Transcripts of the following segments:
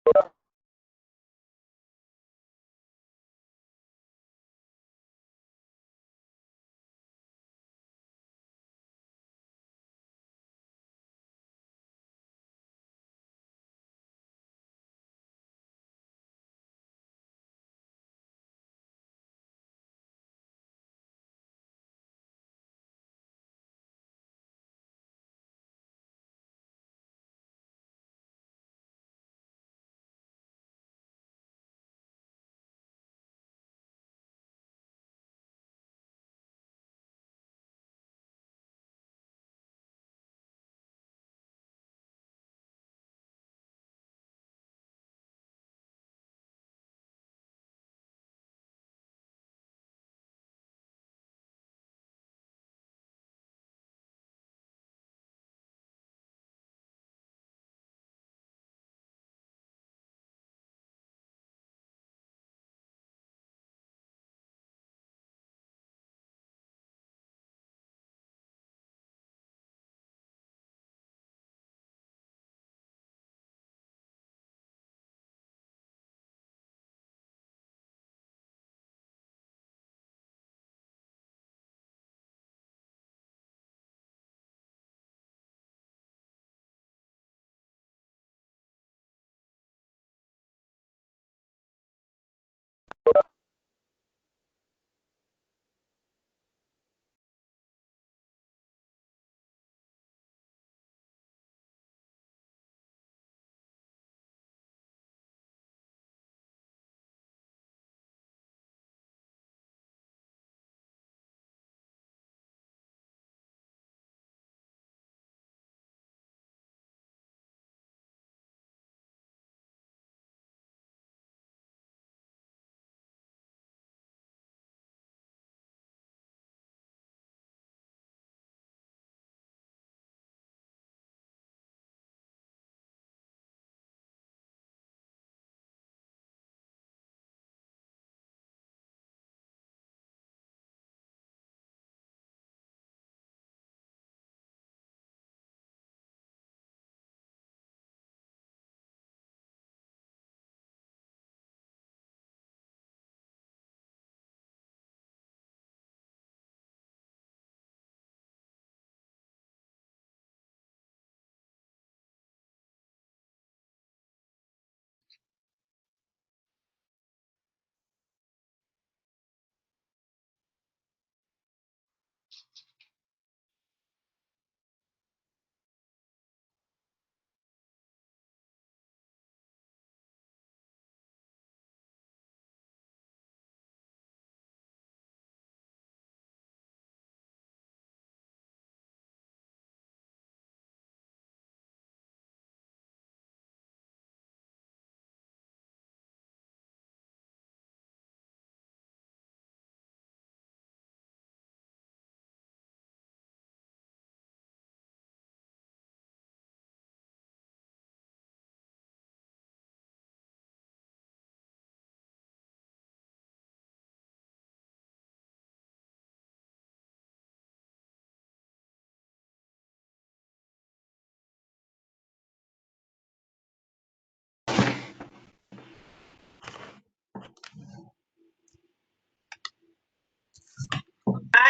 Hi,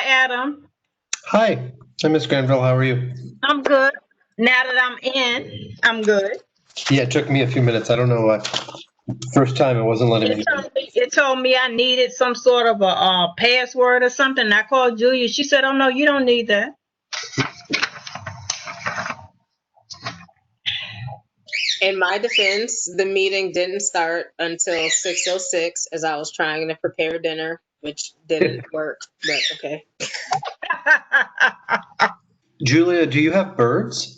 Adam. Hi, I'm Miss Granville. How are you? I'm good. Now that I'm in, I'm good. Yeah, it took me a few minutes. I don't know why. First time it wasn't letting me. It told me I needed some sort of a password or something. I called Julia. She said, "Oh no, you don't need that." In my defense, the meeting didn't start until 6:06 as I was trying to prepare dinner, which didn't work, but okay. Julia, do you have birds?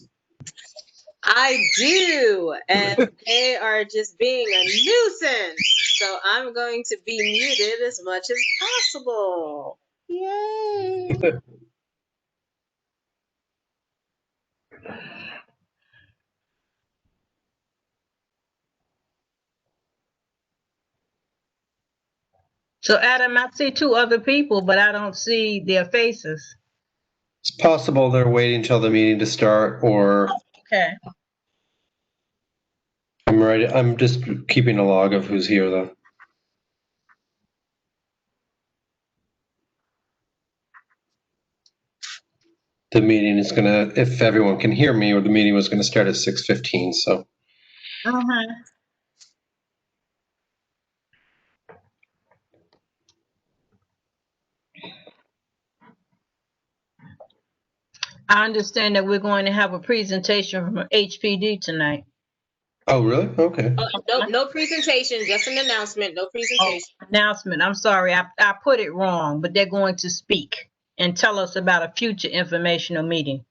I do, and they are just being a nuisance. So I'm going to be muted as much as possible. Yay! So, Adam, I see two other people, but I don't see their faces. It's possible they're waiting till the meeting to start, or Okay. I'm I'm ready. I'm just keeping a log of who's here, though. The meeting is gonna, if everyone can hear me, or the meeting was gonna start at 6:15, so. Uh-huh. I understand that we're going to have a presentation from HPD tonight. Oh, really? Okay. No presentation, just an announcement, no Oh, presentation. announcement. I'm sorry, I put it wrong, but they're going to speak and tell us about a future informational meeting.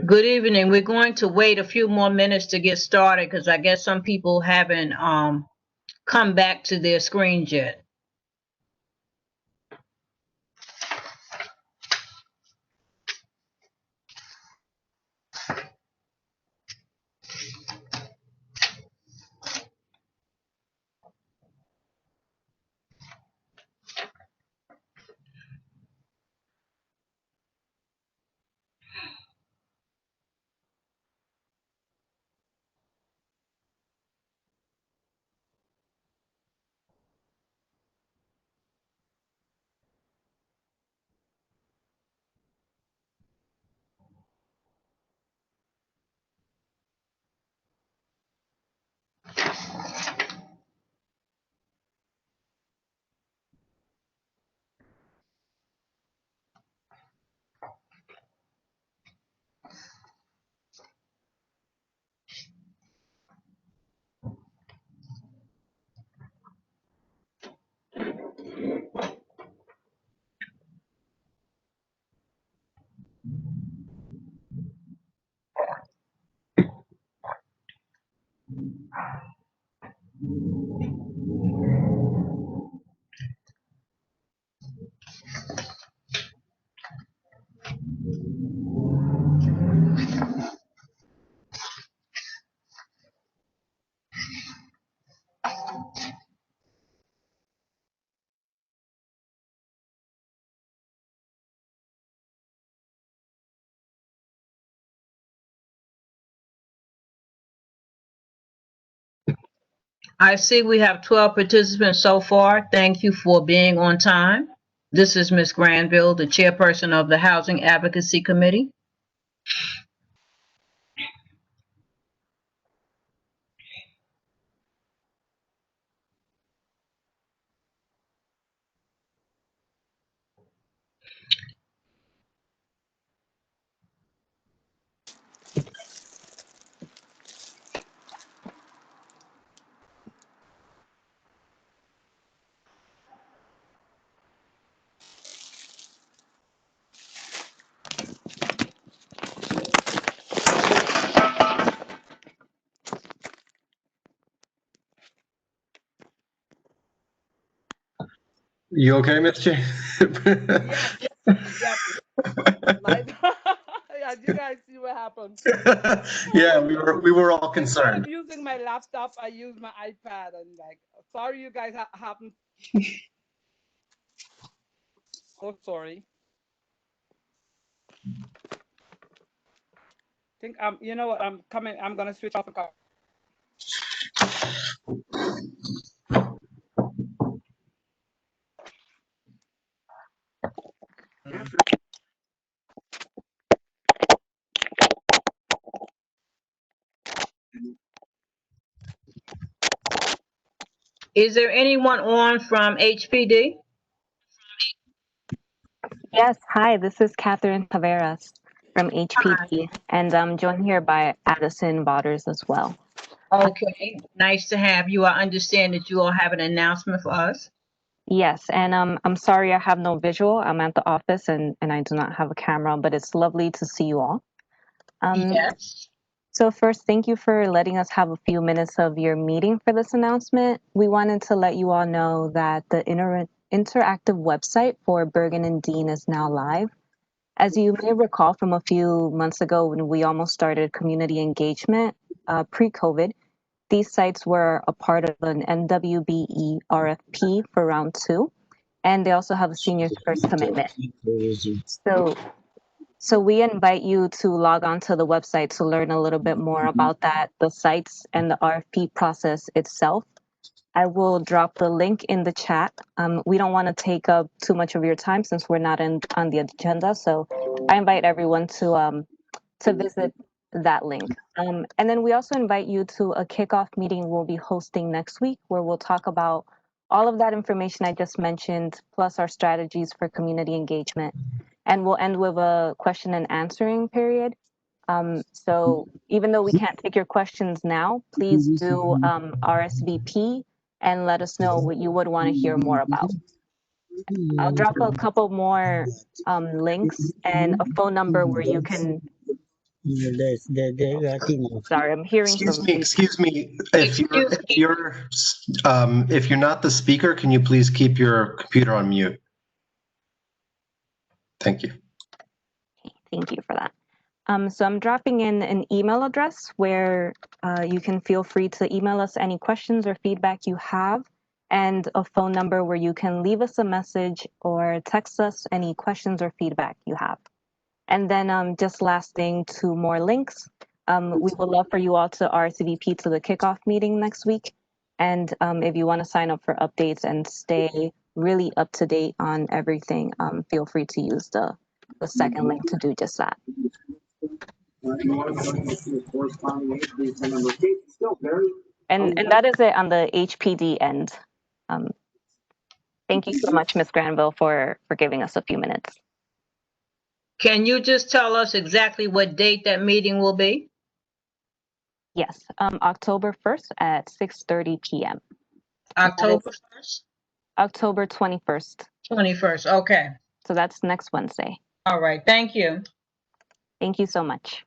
Good evening. We're going to wait a few more minutes to get started because I guess some people haven't come back to their screens yet. I see we have 12 participants so far. Thank you for being on time. This is Ms. Granville, the chairperson of the Housing Advocacy Committee. You okay, Miss J? Yep. Like, yeah, you guys see what happened. Yeah, we were all Instead concerned. of using my laptop, I use my iPad, and like, sorry, you guys happened. So sorry. Think you know what? I'm coming. I'm gonna switch off the car. Is there anyone on from HPD? Yes, hi, this is Catherine Taveras from HPD, and I'm joined here by Addison Botters as well. Okay, nice to have you. I understand that you all have an announcement for us. Yes, and I'm sorry I have no visual. I'm at the office and I do not have a camera, but it's lovely to see you all. Yes. So first, thank you for letting us have a few minutes of your meeting for this announcement. We wanted to let you all know that the interactive website for Bergen and Dean is now live. As you may recall from a few months ago when we almost started community engagement pre-COVID, these sites were a part of an NWBE RFP for round 2, and they also have a seniors first commitment. So we invite you to log on to the website to learn a little bit more about that, the sites and the RFP process itself. I will drop the link in the chat. We don't want to take up too much of your time since we're not on the agenda. So I invite everyone to visit that link. And then we also invite you to a kickoff meeting we'll be hosting next week where we'll talk about all of that information I just mentioned, plus our strategies for community engagement. And we'll end with a question and answering period. So even though we can't take your questions now, please do RSVP and let us know what you would want to hear more about. I'll drop a couple more links and a phone number where you can. Sorry, I'm hearing some. Excuse me. If you're not the speaker, can you please keep your computer on mute? Thank you. Thank you for that. So I'm dropping in an email address where you can feel free to email us any questions or feedback you have, and a phone number where you can leave us a message or text us any questions or feedback you have. And then just last thing, 2 more links. We would love for you all to RSVP to the kickoff meeting next week. And if you want to sign up for updates and stay really up to date on everything, feel free to use the second link to do just that. And that is it on the HPD end. Thank you so much, Ms. Granville, for giving us a few minutes. Can you just tell us exactly what date that meeting will be? Yes, October 1st at 6:30 p.m. October 1st? October 21st. 21st, okay. So that's next Wednesday. All right, thank you. Thank you so much.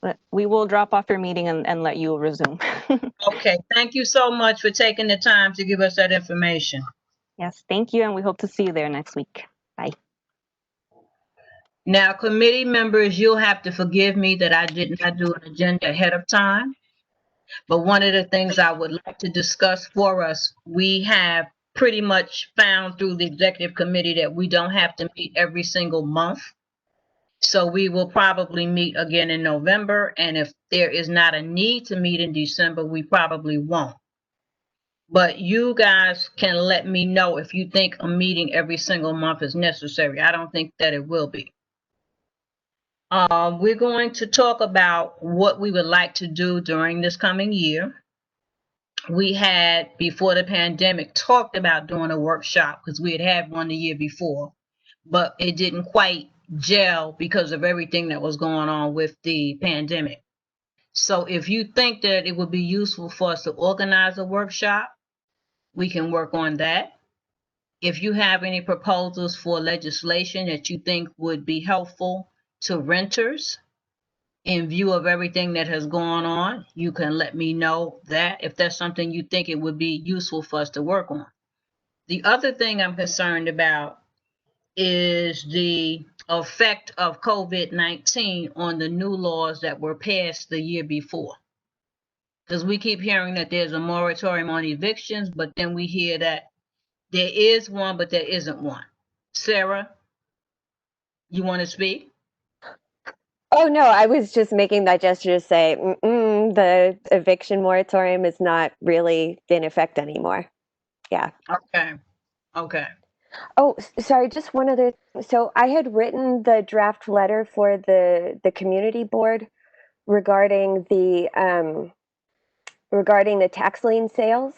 But we will drop off your meeting and let you resume. Okay, thank you so much for taking the time to give us that information. Yes, thank you, and we hope to see you there next week. Bye. Now, committee members, you'll have to forgive me that I did not do an agenda ahead of time. But one of the things I would like to discuss for us, we have pretty much found through the executive committee that we don't have to meet every single month. So we will probably meet again in November. And if there is not a need to meet in December, we probably won't. But you guys can let me know if you think a meeting every single month is necessary. I don't think that it will be. We're going to talk about what we would like to do during this coming year. We had, before the pandemic, talked about doing a workshop because we had one the year before, but it didn't quite gel because of everything that was going on with the pandemic. So if you think that it would be useful for us to organize a workshop, we can work on that. If you have any proposals for legislation that you think would be helpful to renters in view of everything that has gone on, you can let me know that if that's something you think it would be useful for us to work on. The other thing I'm concerned about is the effect of COVID-19 on the new laws that were passed the year before. Because we keep hearing that there's a moratorium on evictions, but then we hear that there is one, but there isn't one. Sarah, you want to speak? Oh, no, I was just making that gesture to say, the eviction moratorium is not really in effect anymore. Yeah. Okay. Okay. Oh, sorry, just one other. So I had written the draft letter for the community board regarding the tax lien sales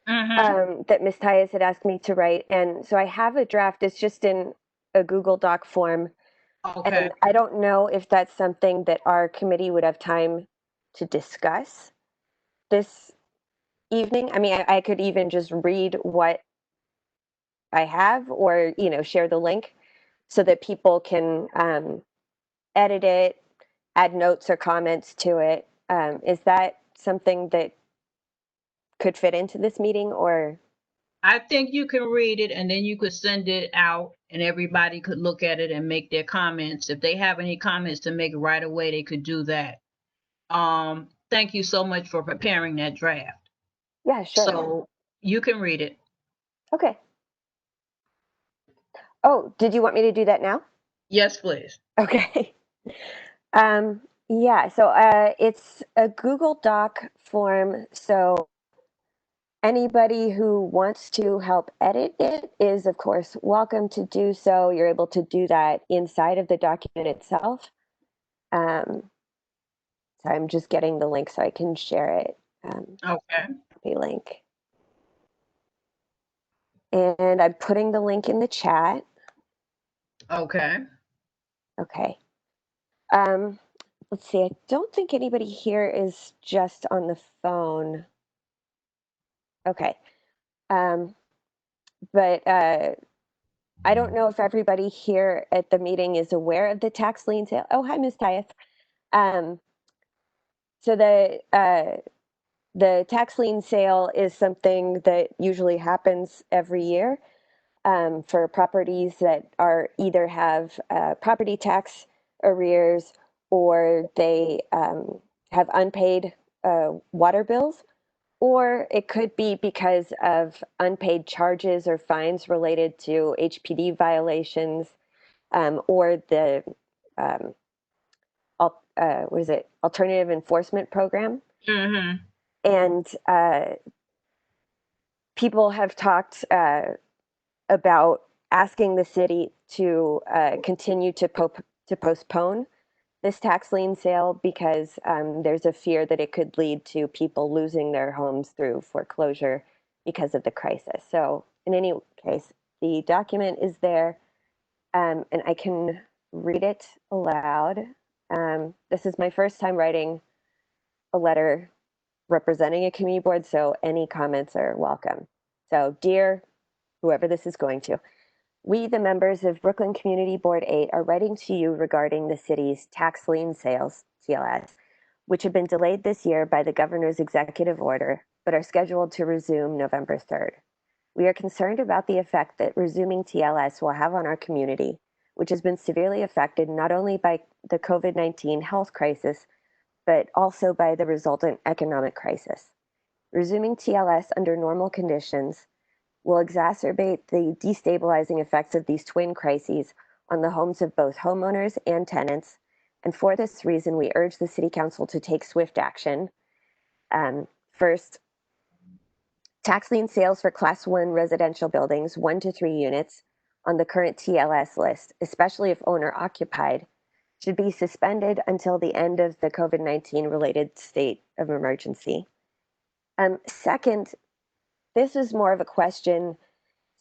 that Ms. Tyus had asked me to write. And so I have a draft. It's just in a Google Doc form. Okay. And I don't know if that's something that our committee would have time to discuss this evening. I mean, I could even just read what I have or, share the link so that people can edit it, add notes or comments to it. Is that something that could fit into this meeting or? I think you can read it and then you could send it out and everybody could look at it and make their comments. If they have any comments to make right away, they could do that. Thank you so much for preparing that draft. Yeah, sure. So you can read it. Okay. Oh, did you want me to do that now? Yes, please. Okay. Yeah, so it's a Google Doc form. So anybody who wants to help edit it is, of course, welcome to do so. You're able to do that inside of the document itself. So I'm just getting the link so I can share it. Okay. Copy link. And I'm putting the link in the chat. Okay. Okay. Let's see. I don't think anybody here is just on the phone. Okay. But I don't know if everybody here at the meeting is aware of the tax lien sale. Oh, hi, Ms. Tyeth. So the tax lien sale is something that usually happens every year for properties that are either have property tax arrears or they have unpaid water bills, or it could be because of unpaid charges or fines related to HPD violations or the what is it, alternative enforcement program. Mm-hmm. And people have talked about asking the city to continue to postpone this tax lien sale because there's a fear that it could lead to people losing their homes through foreclosure because of the crisis. So in any case, the document is there and I can read it aloud. This is my first time writing a letter representing a community board, so any comments are welcome. So dear whoever this is going to, we, the members of Brooklyn Community Board 8, are writing to you regarding the city's tax lien sales, TLS, which have been delayed this year by the governor's executive order, but are scheduled to resume November 3rd. We are concerned about the effect that resuming TLS will have on our community, which has been severely affected not only by the COVID-19 health crisis, but also by the resultant economic crisis. Resuming TLS under normal conditions will exacerbate the destabilizing effects of these twin crises on the homes of both homeowners and tenants. And for this reason, we urge the City Council to take swift action. First, tax lien sales for Class 1 residential buildings, 1 to 3 units, on the current TLS list, especially if owner occupied, should be suspended until the end of the COVID-19 related state of emergency. Second, this is more of a question.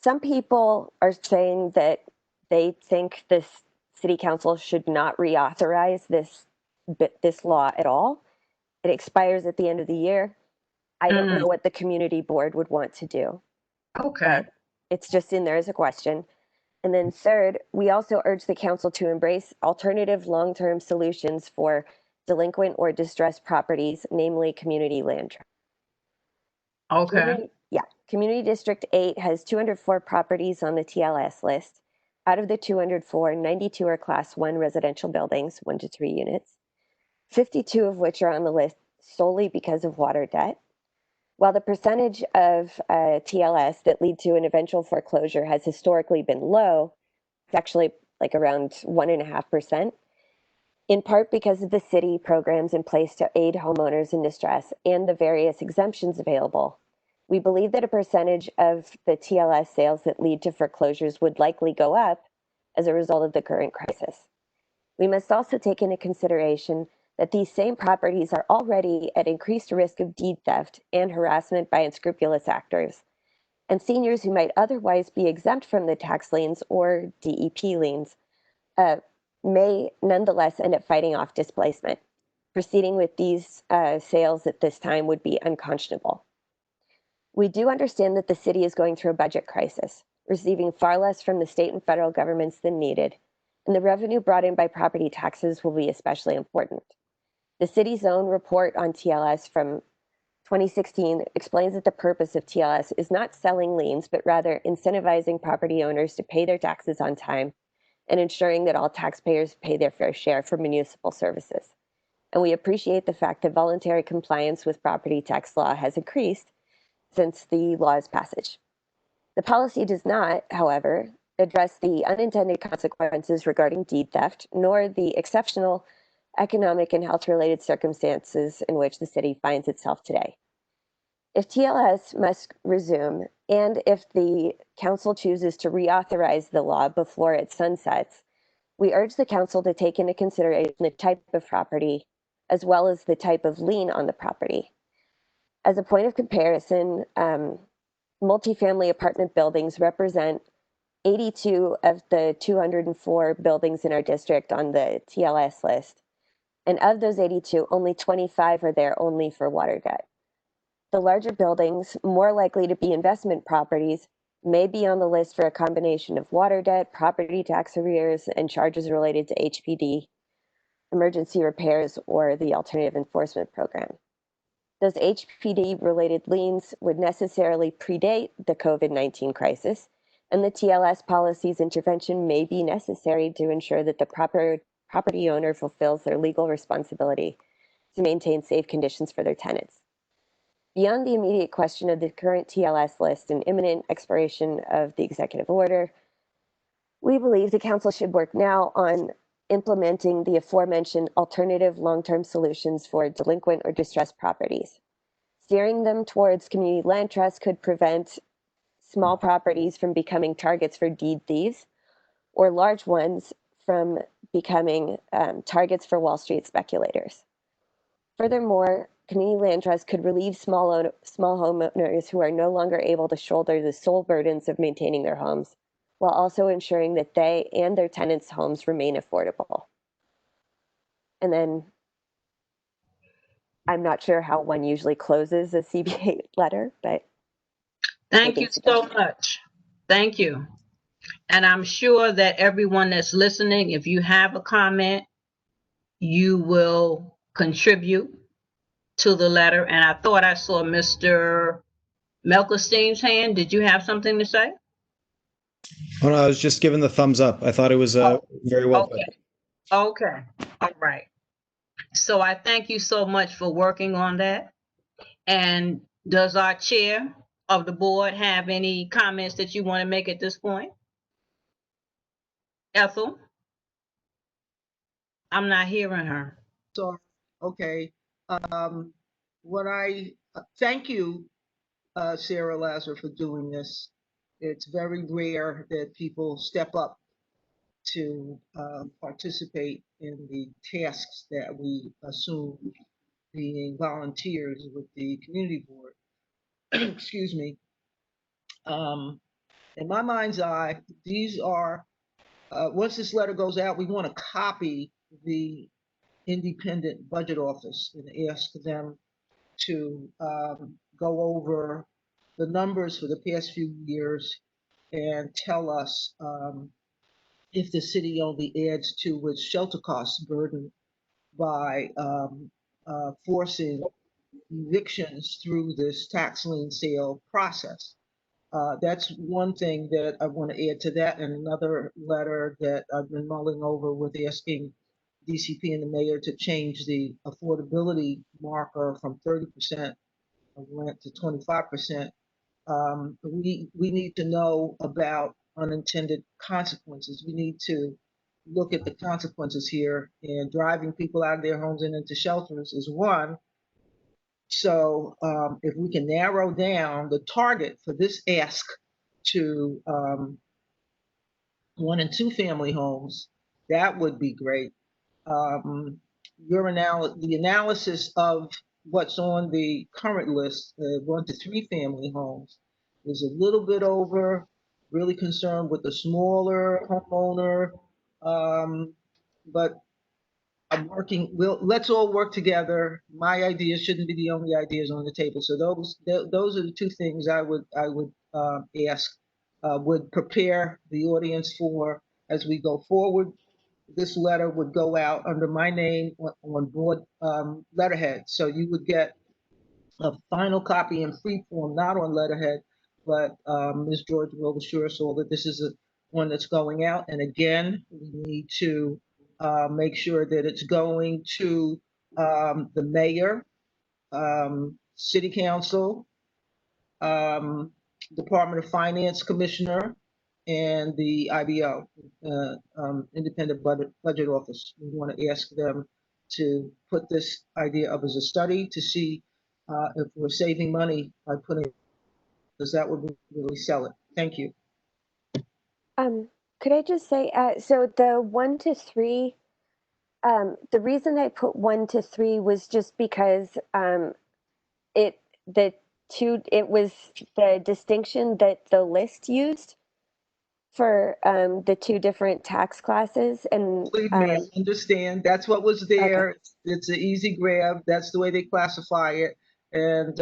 Some people are saying that they think this City Council should not reauthorize this law at all. It expires at the end of the year. I don't know what the community board would want to do. Okay. But it's just in there as a question. And then third, we also urge the council to embrace alternative long-term solutions for delinquent or distressed properties, namely community land trust. Okay. Community District 8 has 204 properties on the TLS list. Out of the 204, 92 are Class 1 residential buildings, 1 to 3 units, 52 of which are on the list solely because of water debt. While the percentage of TLS that lead to an eventual foreclosure has historically been low, it's actually like around 1.5%, in part because of the city programs in place to aid homeowners in distress and the various exemptions available. We believe that a percentage of the TLS sales that lead to foreclosures would likely go up as a result of the current crisis. We must also take into consideration that these same properties are already at increased risk of deed theft and harassment by unscrupulous actors, and seniors who might otherwise be exempt from the tax liens or DEP liens may nonetheless end up fighting off displacement. Proceeding with these sales at this time would be unconscionable. We do understand that the city is going through a budget crisis, receiving far less from the state and federal governments than needed, and the revenue brought in by property taxes will be especially important. The city's own report on TLS from 2016 explains that the purpose of TLS is not selling liens, but rather incentivizing property owners to pay their taxes on time and ensuring that all taxpayers pay their fair share for municipal services. And we appreciate the fact that voluntary compliance with property tax law has increased since the law's passage. The policy does not, however, address the unintended consequences regarding deed theft, nor the exceptional economic and health-related circumstances in which the city finds itself today. If TLS must resume, and if the council chooses to reauthorize the law before it sunsets, we urge the council to take into consideration the type of property, as well as the type of lien on the property. As a point of comparison, multifamily apartment buildings represent 82 of the 204 buildings in our district on the TLS list. And of those 82, only 25 are there only for water debt. The larger buildings, more likely to be investment properties, may be on the list for a combination of water debt, property tax arrears, and charges related to HPD, emergency repairs, or the alternative enforcement program. Those HPD-related liens would necessarily predate the COVID-19 crisis, and the TLS policy's intervention may be necessary to ensure that the property owner fulfills their legal responsibility to maintain safe conditions for their tenants. Beyond the immediate question of the current TLS list and imminent expiration of the executive order, we believe the council should work now on implementing the aforementioned alternative long-term solutions for delinquent or distressed properties. Steering them towards community land trusts could prevent small properties from becoming targets for deed thieves, or large ones from becoming targets for Wall Street speculators. Furthermore, community land trusts could relieve small homeowners who are no longer able to shoulder the sole burdens of maintaining their homes, while also ensuring that they and their tenants' homes remain affordable. And then I'm not sure how one usually closes a CBA letter, but Thank you so much. Thank you. And I'm sure that everyone that's listening, if you have a comment, you will contribute to the letter, and I thought I saw Mr. Melkerstein's hand. Did you have something to say? Oh, no, I was just giving the thumbs up. I thought it was very well put. Okay. Okay. All right. So I thank you so much for working on that. And does our chair of the board have any comments that you want to make at this point? Ethel? I'm not hearing her. Sorry. Okay. What I thank you, Sarah Lazar, for doing this. It's very rare that people step up to participate in the tasks that we assume being volunteers with the community board. Excuse me. In my mind's eye, these are, once this letter goes out, we want to copy the independent budget office and ask them to go over the numbers for the past few years and tell us if the city only adds to its shelter costs burden by forcing evictions through this tax lien sale process. That's one thing that I want to add to that, and another letter that I've been mulling over with asking DCP and the mayor to change the affordability marker from 30% of rent to 25%. We need to know about unintended consequences. We need to look at the consequences here, and driving people out of their homes and into shelters is one. So if we can narrow down the target for this ask to 1 and 2 family homes, that would be great. The analysis of what's on the current list, 1 to 3 family homes, is a little bit over. Really concerned with the smaller homeowner, but I'm working. Let's all work together. My ideas shouldn't be the only ideas on the table. So those are the 2 things I would ask, would prepare the audience for as we go forward. This letter would go out under my name on board letterhead. So you would get a final copy in free form, not on letterhead, but Ms. George will assure us all that this is one that's going out. And again, we need to make sure that it's going to the mayor, city council, Department of Finance commissioner, and the IBO, Independent Budget Office. We want to ask them to put this idea up as a study to see if we're saving money by putting it, because that would really sell it. Thank you. Could I just say, so the 1 to 3, the reason I put 1 to 3 was just because it was the distinction that the list used for the 2 different tax classes, and Believe me, I understand. That's what was there. Okay. It's an easy grab. That's the way they classify it. And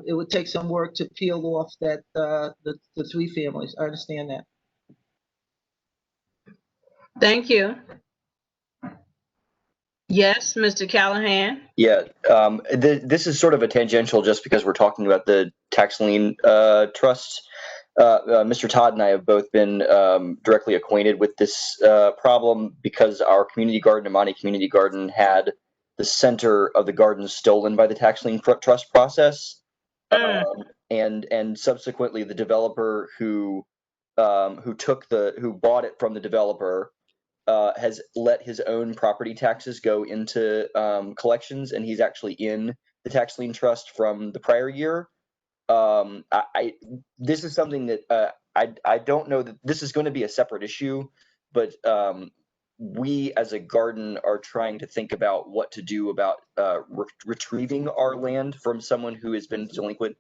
it would take some work to peel off that the 3 families. I understand that. Thank you. Yes, Mr. Callahan. Yeah, this is sort of a tangential just because we're talking about the tax lien trust. Mr. Todd and I have both been directly acquainted with this problem because our community garden, Amani Community Garden, had the center of the garden stolen by the tax lien trust process. And subsequently the developer who bought it from the developer has let his own property taxes go into collections, and he's actually in the tax lien trust from the prior year. This is something that I don't know that this is going to be a separate issue, but we as a garden are trying to think about what to do about retrieving our land from someone who has been delinquent.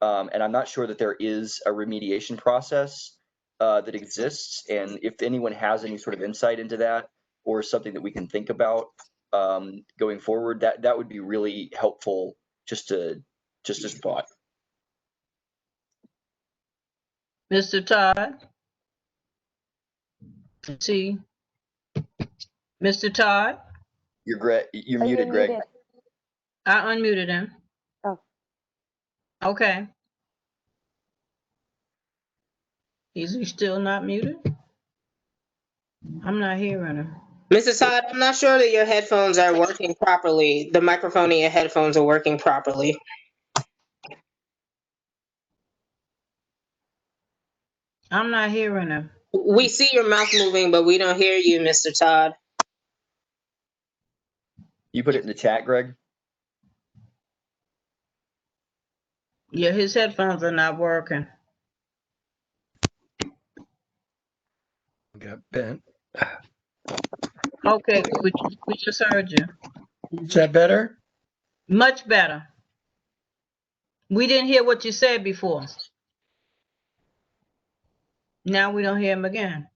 And I'm not sure that there is a remediation process that exists. And if anyone has any sort of insight into that or something that we can think about going forward, that would be really helpful. Just as a thought. Mr. Todd. See, Mr. Todd. You're muted, Greg. I unmuted him. Oh. Okay. Is he still not muted? I'm not hearing him. Mrs. Todd, I'm not sure that your headphones are working properly. The microphone in your headphones are working properly. I'm not hearing him. We see your mouth moving, but we don't hear you, Mr. Todd. You put it in the chat, Greg? Yeah, his headphones are not working. Got bent. Okay, we just heard you. Is that better? Much better. We didn't hear what you said before. Now we don't hear him again.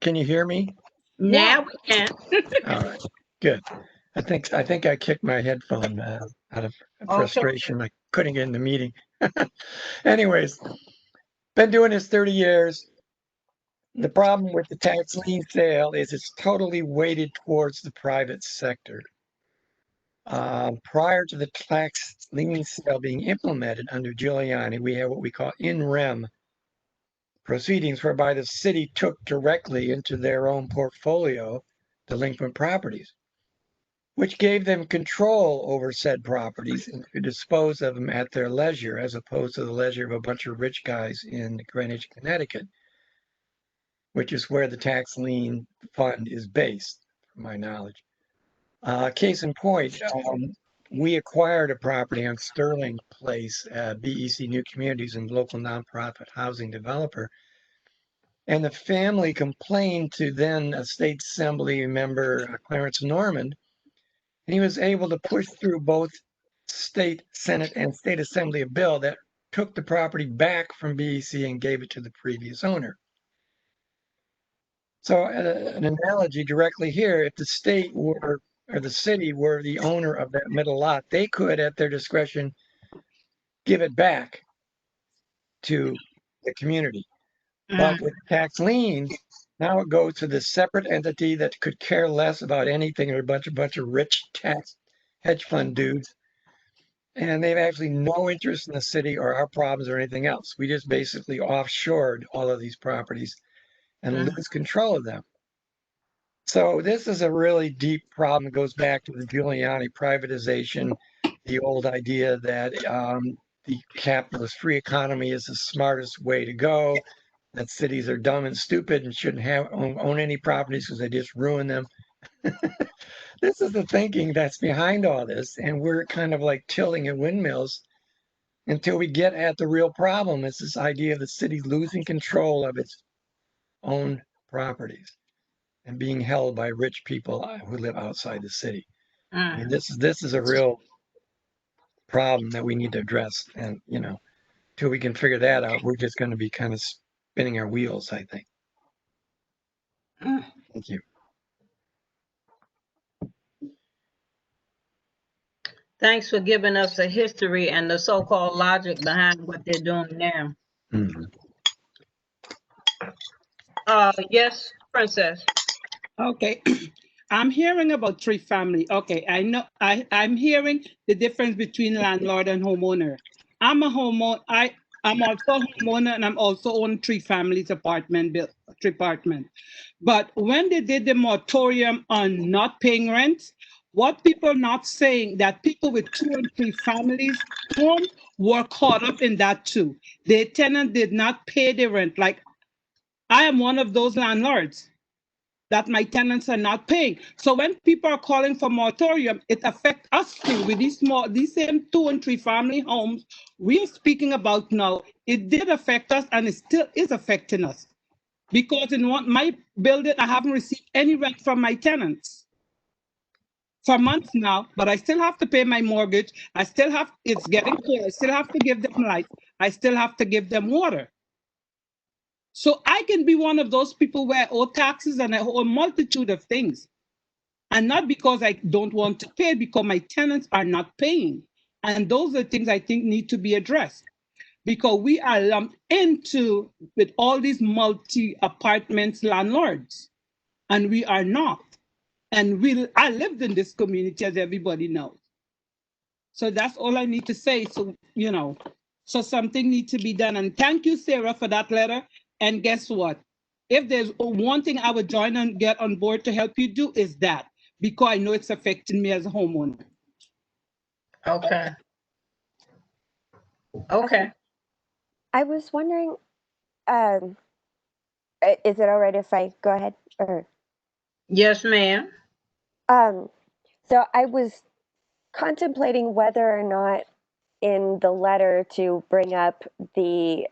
Can you hear me? Now we can. All right, good. I think I kicked my headphone out of frustration. I couldn't get in the meeting. Anyways, been doing this 30 years. The problem with the tax lien sale is it's totally weighted towards the private sector. Prior to the tax lien sale being implemented under Giuliani, we have what we call in rem proceedings whereby the city took directly into their own portfolio delinquent properties, which gave them control over said properties and could dispose of them at their leisure, as opposed to the leisure of a bunch of rich guys in Greenwich, Connecticut, which is where the tax lien fund is based, from my knowledge. Case in point, we acquired a property on Sterling Place, BEC New Communities, and local nonprofit housing developer. And the family complained to then a state assembly member, Clarence Norman, and he was able to push through both state Senate and state assembly a bill that took the property back from BEC and gave it to the previous owner. So an analogy directly here, if the state were, or the city were the owner of that middle lot, they could at their discretion give it back to the community. But with tax liens, now it goes to this separate entity that could care less about anything. Or a bunch of rich tax hedge fund dudes. And they have actually no interest in the city or our problems or anything else. We just basically offshored all of these properties and lose control of them. So this is a really deep problem. It goes back to the Giuliani privatization, the old idea that the capitalist free economy is the smartest way to go, that cities are dumb and stupid and shouldn't own any properties because they just ruin them. This is the thinking that's behind all this. And we're kind of like tilting at windmills until we get at the real problem. It's this idea of the city losing control of its own properties and being held by rich people who live outside the city. I mean, this is a real problem that we need to address. And, you know, till we can figure that out, we're just going to be kind of spinning our wheels, I think. Thank you. Thanks for giving us the history and the so-called logic behind what they're doing now. Yes, Princess. Okay. I'm hearing about three family. Okay, I know I'm hearing the difference between landlord and homeowner. I'm a homeowner. I'm also a homeowner, and I'm also own three families apartment, three apartment. But when they did the moratorium on not paying rent, what people not saying that people with 2 and 3 families home were caught up in that too. Their tenant did not pay the rent. Like I am one of those landlords that my tenants are not paying. So when people are calling for moratorium, it affects us too with these same 2 and 3 family homes we are speaking about now. It did affect us and it still is affecting us. Because in my building, I haven't received any rent from my tenants for months now, but I still have to pay my mortgage. It's getting cold. I still have to give them light. I still have to give them water. So I can be one of those people where I owe taxes and I owe a multitude of things. And not because I don't want to pay, because my tenants are not paying. And those are things I think need to be addressed. Because we are lumped into with all these multi-apartments landlords, and we are not. And I lived in this community, as everybody knows. So that's all I need to say. So, so something needs to be done. And thank you, Sarah, for that letter. And guess what? If there's one thing I would join and get on board to help you do is that, because I know it's affecting me as a homeowner. Okay. Okay. I was wondering, is it all right if I go ahead? Or Yes, ma'am. so I was contemplating whether or not in the letter to bring up the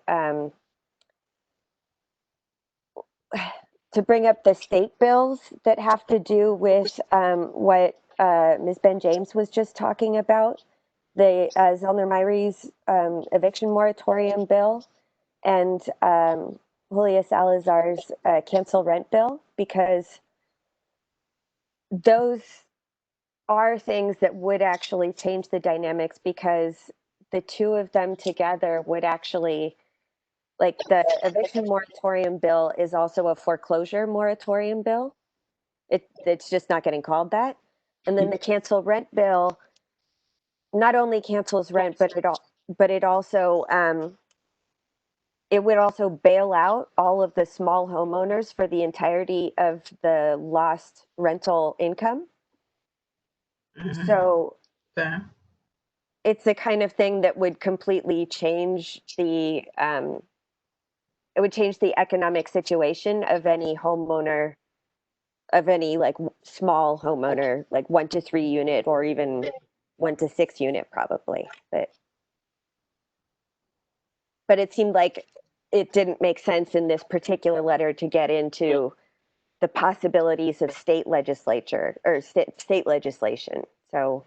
state bills that have to do with what Ms. Ben James was just talking about, the Zellner Myri's eviction moratorium bill and Julia Salazar's cancel rent bill, because those are things that would actually change the dynamics, because the two of them together would actually, like, the eviction moratorium bill is also a foreclosure moratorium bill. It's just not getting called that. And then the cancel rent bill not only cancels rent, but it also it would also bail out all of the small homeowners for the entirety of the lost rental income. So Okay. it's the kind of thing that would completely change the it would change the economic situation of any homeowner, of any like small homeowner, like 1 to 3 unit or even 1 to 6 unit probably. But it seemed like it didn't make sense in this particular letter to get into the possibilities of state legislature or state legislation. So,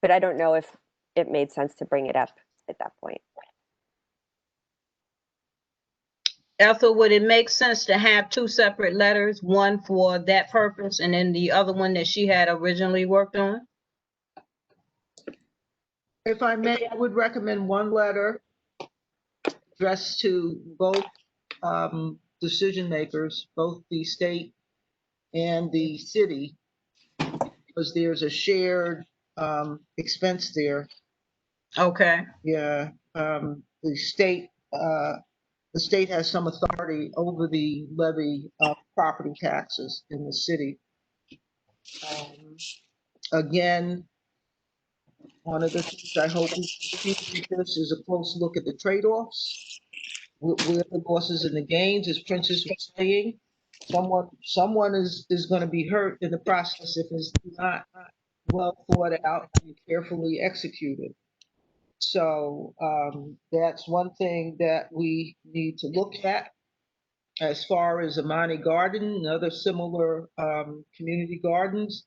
but I don't know if it made sense to bring it up at that point. Ethel, would it make sense to have two separate letters, one for that purpose and then the other one that she had originally worked on? If I may, I would recommend one letter addressed to both decision makers, both the state and the city, because there's a shared expense there. Okay. Yeah, the state has some authority over the levy of property taxes in the city. Again, one of the things I hope we see with this is a close look at the trade-offs. Where the losses and the gains, as Princess was saying. Someone is going to be hurt in the process if it's not well thought out and carefully executed. So that's one thing that we need to look at. As far as Amani Garden and other similar community gardens,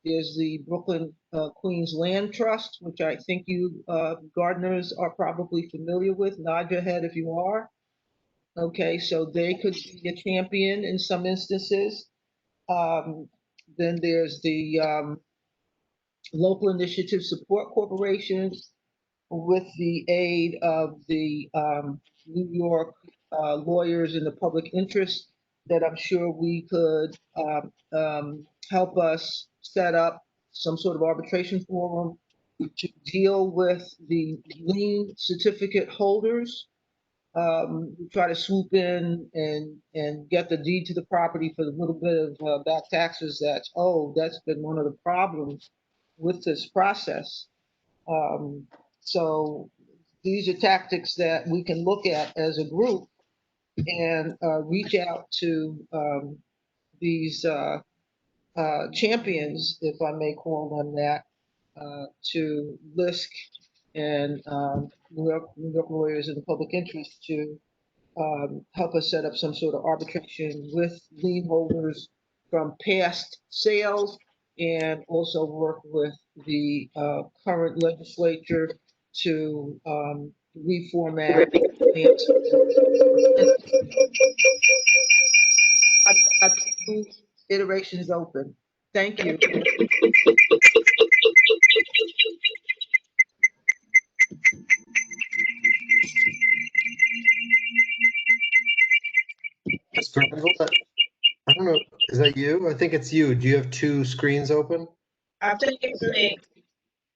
there's the Brooklyn Queens Land Trust, which I think you gardeners are probably familiar with. Nod your head if you are. Okay, so they could be a champion in some instances. Then there's the local initiative support corporations with the aid of the New York lawyers in the public interest that I'm sure we could help us set up some sort of arbitration forum to deal with the lien certificate holders. Try to swoop in and get the deed to the property for the little bit of back taxes that's owed. That's been one of the problems with this process. So these are tactics that we can look at as a group and reach out to these champions, if I may call them that, to LISC and New York lawyers in the public interest to help us set up some sort of arbitration with lien holders from past sales, and also work with the current legislature to reformat. I've got 2 iterations open. Thank you. I don't know. Is that you? I think it's you. Do you have two screens open? I think it's me.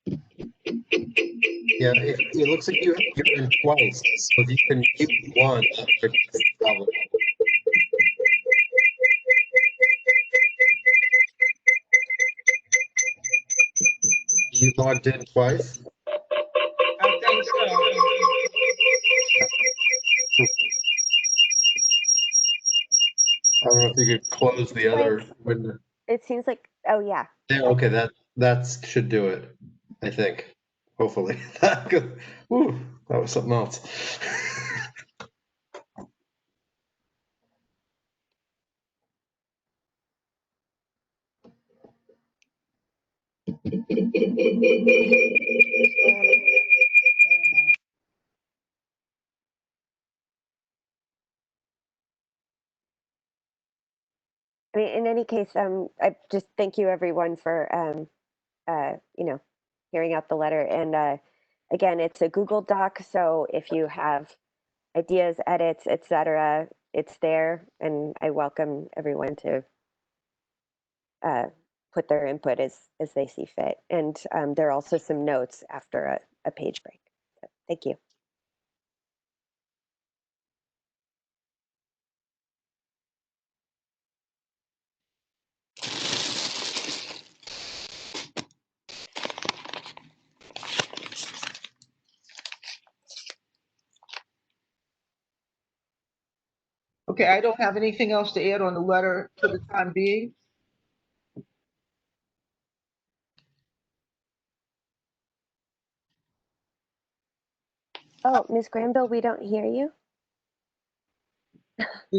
Yeah, it looks like you're in twice. So if you can mute one, that's the problem. You logged in twice? I think so. I don't know if you could close the other window. It seems like, oh yeah. Yeah, okay, that should do it, I think. Hopefully. Whew, that was something else. I mean, in any case, I just thank you everyone for, you know, hearing out the letter. And again, it's a Google Doc, so if you have ideas, edits, etc., it's there, and I welcome everyone to put their input as they see fit. And there are also some notes after a page break. So, thank you. Okay, I don't have anything else to add on the letter for the time being. Oh, Ms. Granville, we don't hear you.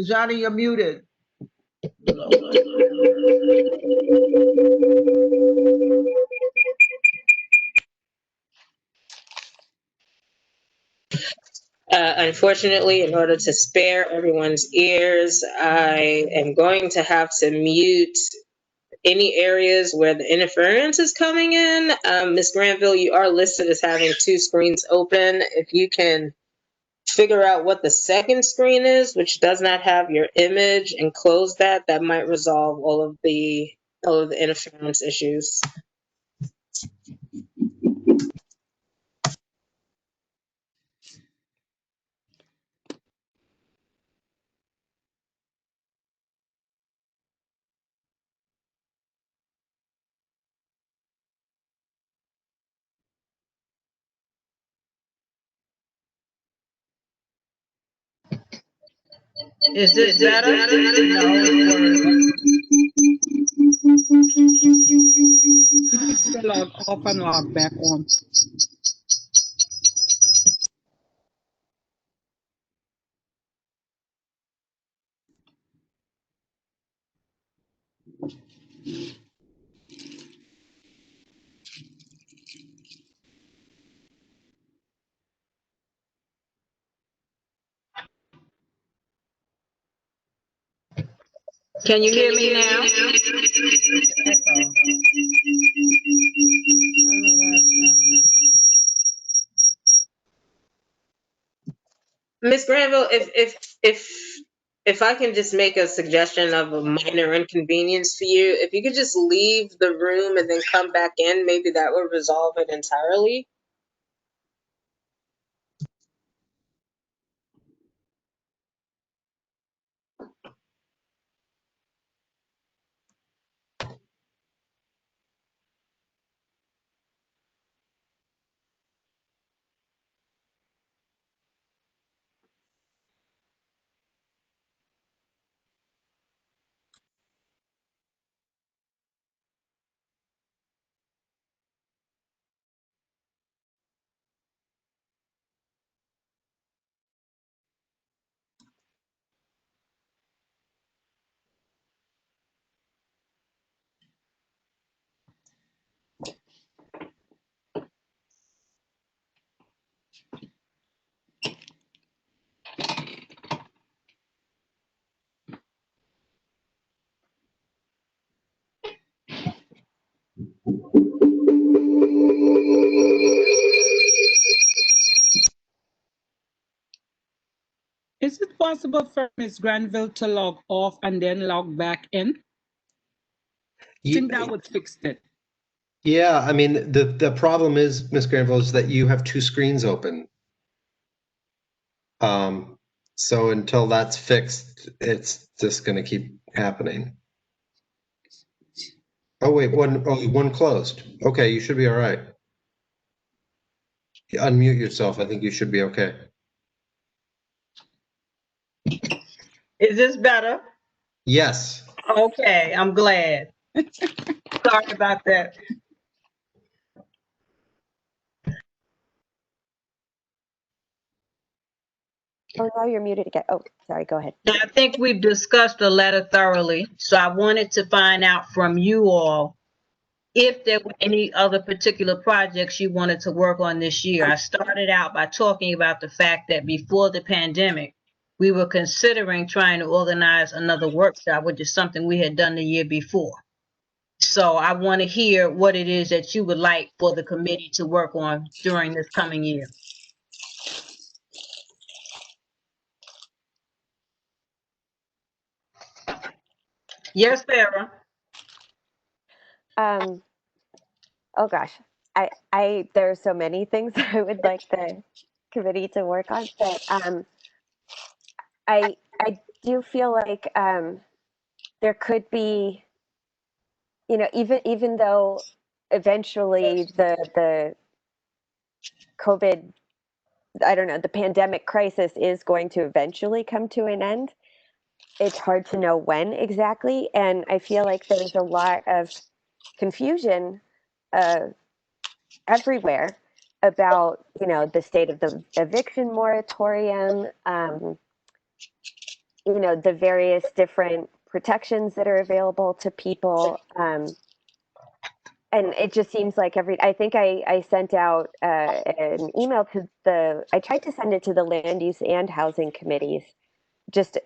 Johnny, you're muted. Unfortunately, in order to spare everyone's ears, I am going to have to mute any areas where the interference is coming in. Ms. Granville, you are listed as having two screens open. If you can figure out what the second screen is, which does not have your image, and close that, that might resolve all of the interference issues. Is this better? No, it's worse. You need to log off and log back on. Can you hear me now? Echo. Ms. Granville, if I can just make a suggestion of a minor inconvenience for you, if you could just leave the room and then come back in, maybe that would resolve it entirely. Is it possible for Ms. Granville to log off and then log back in? think that would fix it. Yeah, I mean, the problem is, Ms. Granville, is that you have two screens open. So until that's fixed, it's just gonna keep happening. Oh, wait, one closed. Okay, you should be all right. Unmute yourself. I think you should be okay. Is this better? Yes. Okay, I'm glad. Sorry about that. Oh, now you're muted again. Oh, sorry, go ahead. I think we've discussed the letter thoroughly, so I wanted to find out from you all if there were any other particular projects you wanted to work on this year. I started out by talking about the fact that before the pandemic, we were considering trying to organize another workshop, which is something we had done the year before. So I want to hear what it is that you would like for the committee to work on during this coming year. Yes, Sarah. Oh gosh, there are so many things I would like the committee to work on, but I do feel like there could be, you know, even though eventually the COVID, I don't know, the pandemic crisis is going to eventually come to an end. It's hard to know when exactly, and I feel like there's a lot of confusion everywhere about, you know, the state of the eviction moratorium, you know, the various different protections that are available to people. And it just seems like I think I sent out an email to I tried to send it to the land use and housing committees, just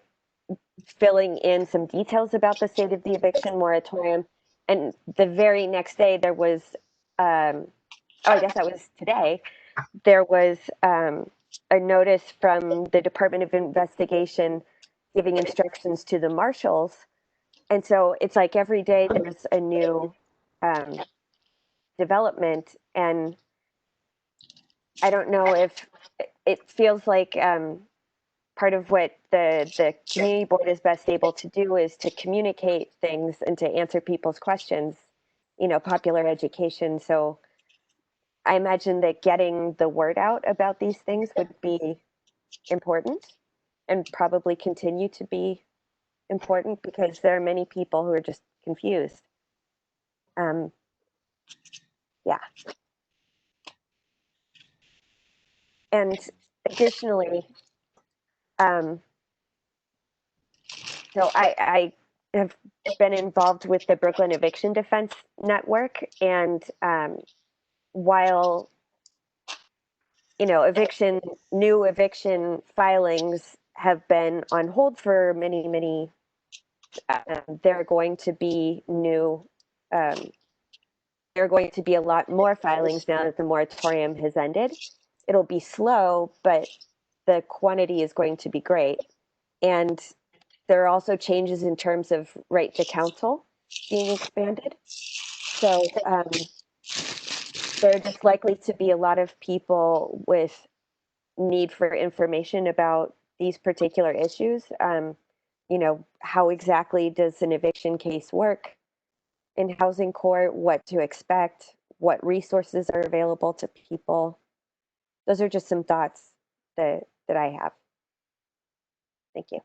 filling in some details about the state of the eviction moratorium. And the very next day there was, oh, I guess that was today, there was a notice from the Department of Investigation giving instructions to the marshals. And so it's like every day there's a new development. And I don't know if it feels like part of what the community board is best able to do is to communicate things and to answer people's questions, you know, popular education. So I imagine that getting the word out about these things would be important and probably continue to be important because there are many people who are just confused. Yeah. And additionally, so I have been involved with the Brooklyn Eviction Defense Network, and while, you know, new eviction filings have been on hold for many, there are going to be there are going to be a lot more filings now that the moratorium has ended. It'll be slow, but the quantity is going to be great. And there are also changes in terms of right to counsel being expanded. So there are just likely to be a lot of people with need for information about these particular issues. You know, how exactly does an eviction case work in housing court, what to expect, what resources are available to people. Those are just some thoughts that I have. Thank you.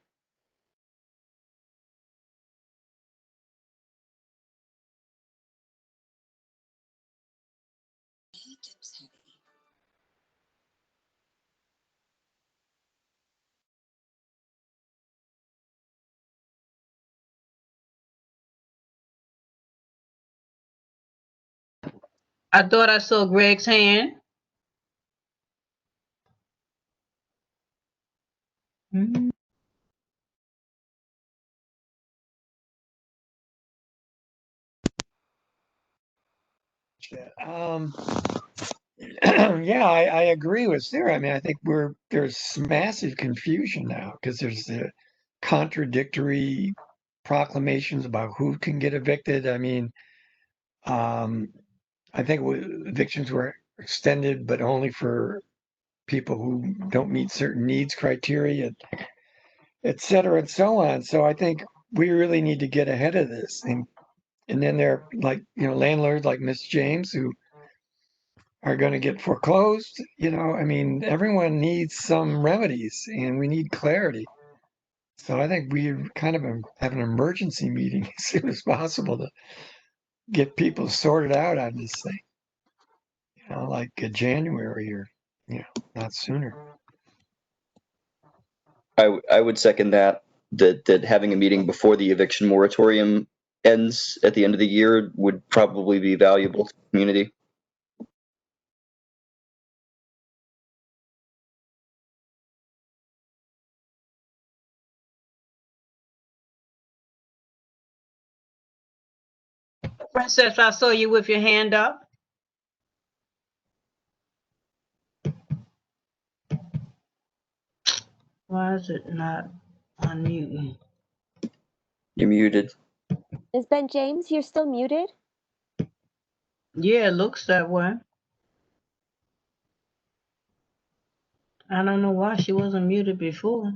I thought I saw Greg's hand. Mhm. Yeah, I agree with Sarah. I mean, I think there's massive confusion now because there's the contradictory proclamations about who can get evicted. I mean, I think evictions were extended, but only for people who don't meet certain needs criteria, et cetera, and so on. So I think we really need to get ahead of this. And then there are, like, landlords like Miss James who are going to get foreclosed. I mean, everyone needs some remedies and we need clarity. So I think we kind of have an emergency meeting as soon as possible to get people sorted out on this thing, like January or, not sooner. I would second that having a meeting before the eviction moratorium ends at the end of the year would probably be valuable to the community. Princess, I saw you with your hand up. Why is it not unmuting? You're muted. Is Ben James, you're still muted? Yeah, it looks that way. I don't know why she wasn't muted before.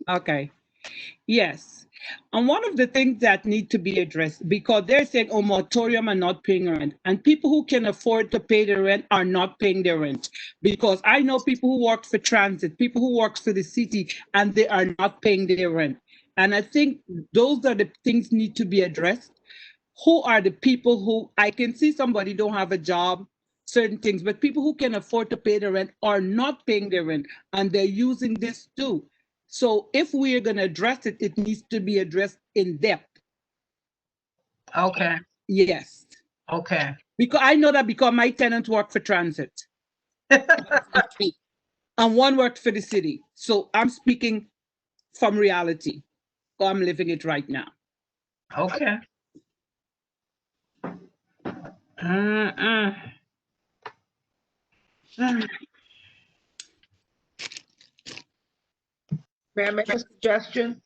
Okay. Yes. And one of the things that need to be addressed, because they're saying, oh, moratorium are not paying rent. And people who can afford to pay the rent are not paying their rent. Because I know people who work for transit, people who work for the city, and they are not paying their rent. And I think those are the things need to be addressed. Who are the people who, I can see somebody don't have a job, certain things, but people who can afford to pay the rent are not paying their rent, and they're using this too. So if we are going to address it, it needs to be addressed in depth. Okay. Yes. Okay. Because I know that because my tenants work for transit. And one worked for the city. So I'm speaking from reality. I'm living it right now. Okay. Mm-mm. May I make a suggestion?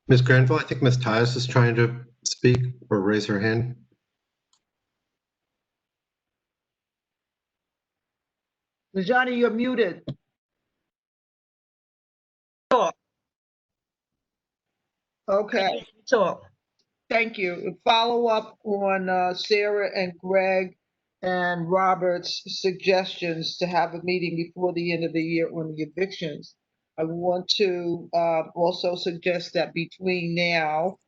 Ms. Granville, I think Ms. Tyus is trying to speak or raise her hand. Najani, you're muted. Talk. Okay, Talk. thank you. Follow up on Sarah and Greg and Robert's suggestions to have a meeting before the end of the year on the evictions. I want to also suggest that between now,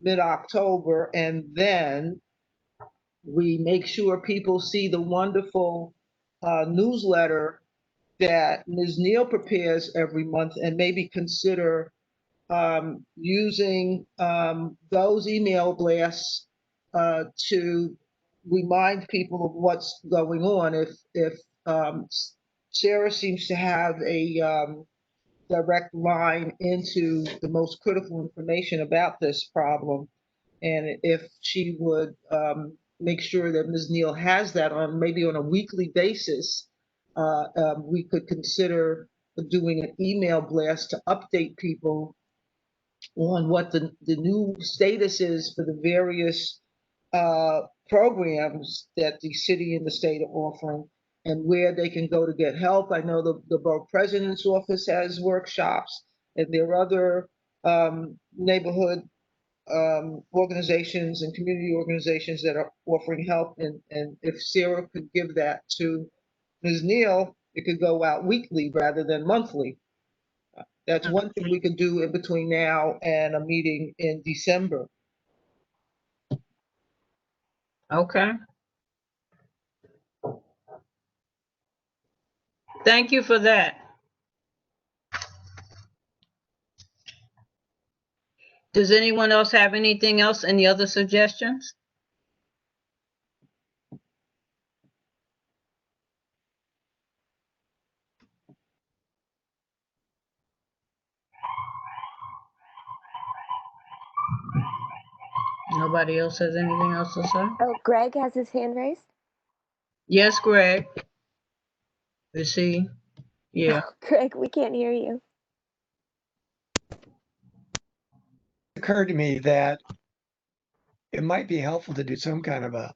mid-October, and then we make sure people see the wonderful newsletter that Ms. Neal prepares every month and maybe consider using those email blasts to remind people of what's going on. If Sarah seems to have a direct line into the most critical information about this problem, and if she would make sure that Ms. Neal has that on maybe on a weekly basis, we could consider doing an email blast to update people on what the new status is for the various programs that the city and the state are offering and where they can go to get help. I know the borough president's office has workshops, and there are other neighborhood organizations and community organizations that are offering help. And if Sarah could give that to Ms. Neal, it could go out weekly rather than monthly. That's one thing we could do in between now and a meeting in December. Okay. Thank you for that. Does anyone else have anything else? Any other suggestions? Nobody else has anything else to say? Oh, Greg has his hand raised. Yes, Greg. Is he? Yeah. Greg, we can't hear you. It occurred to me that it might be helpful to do some kind of a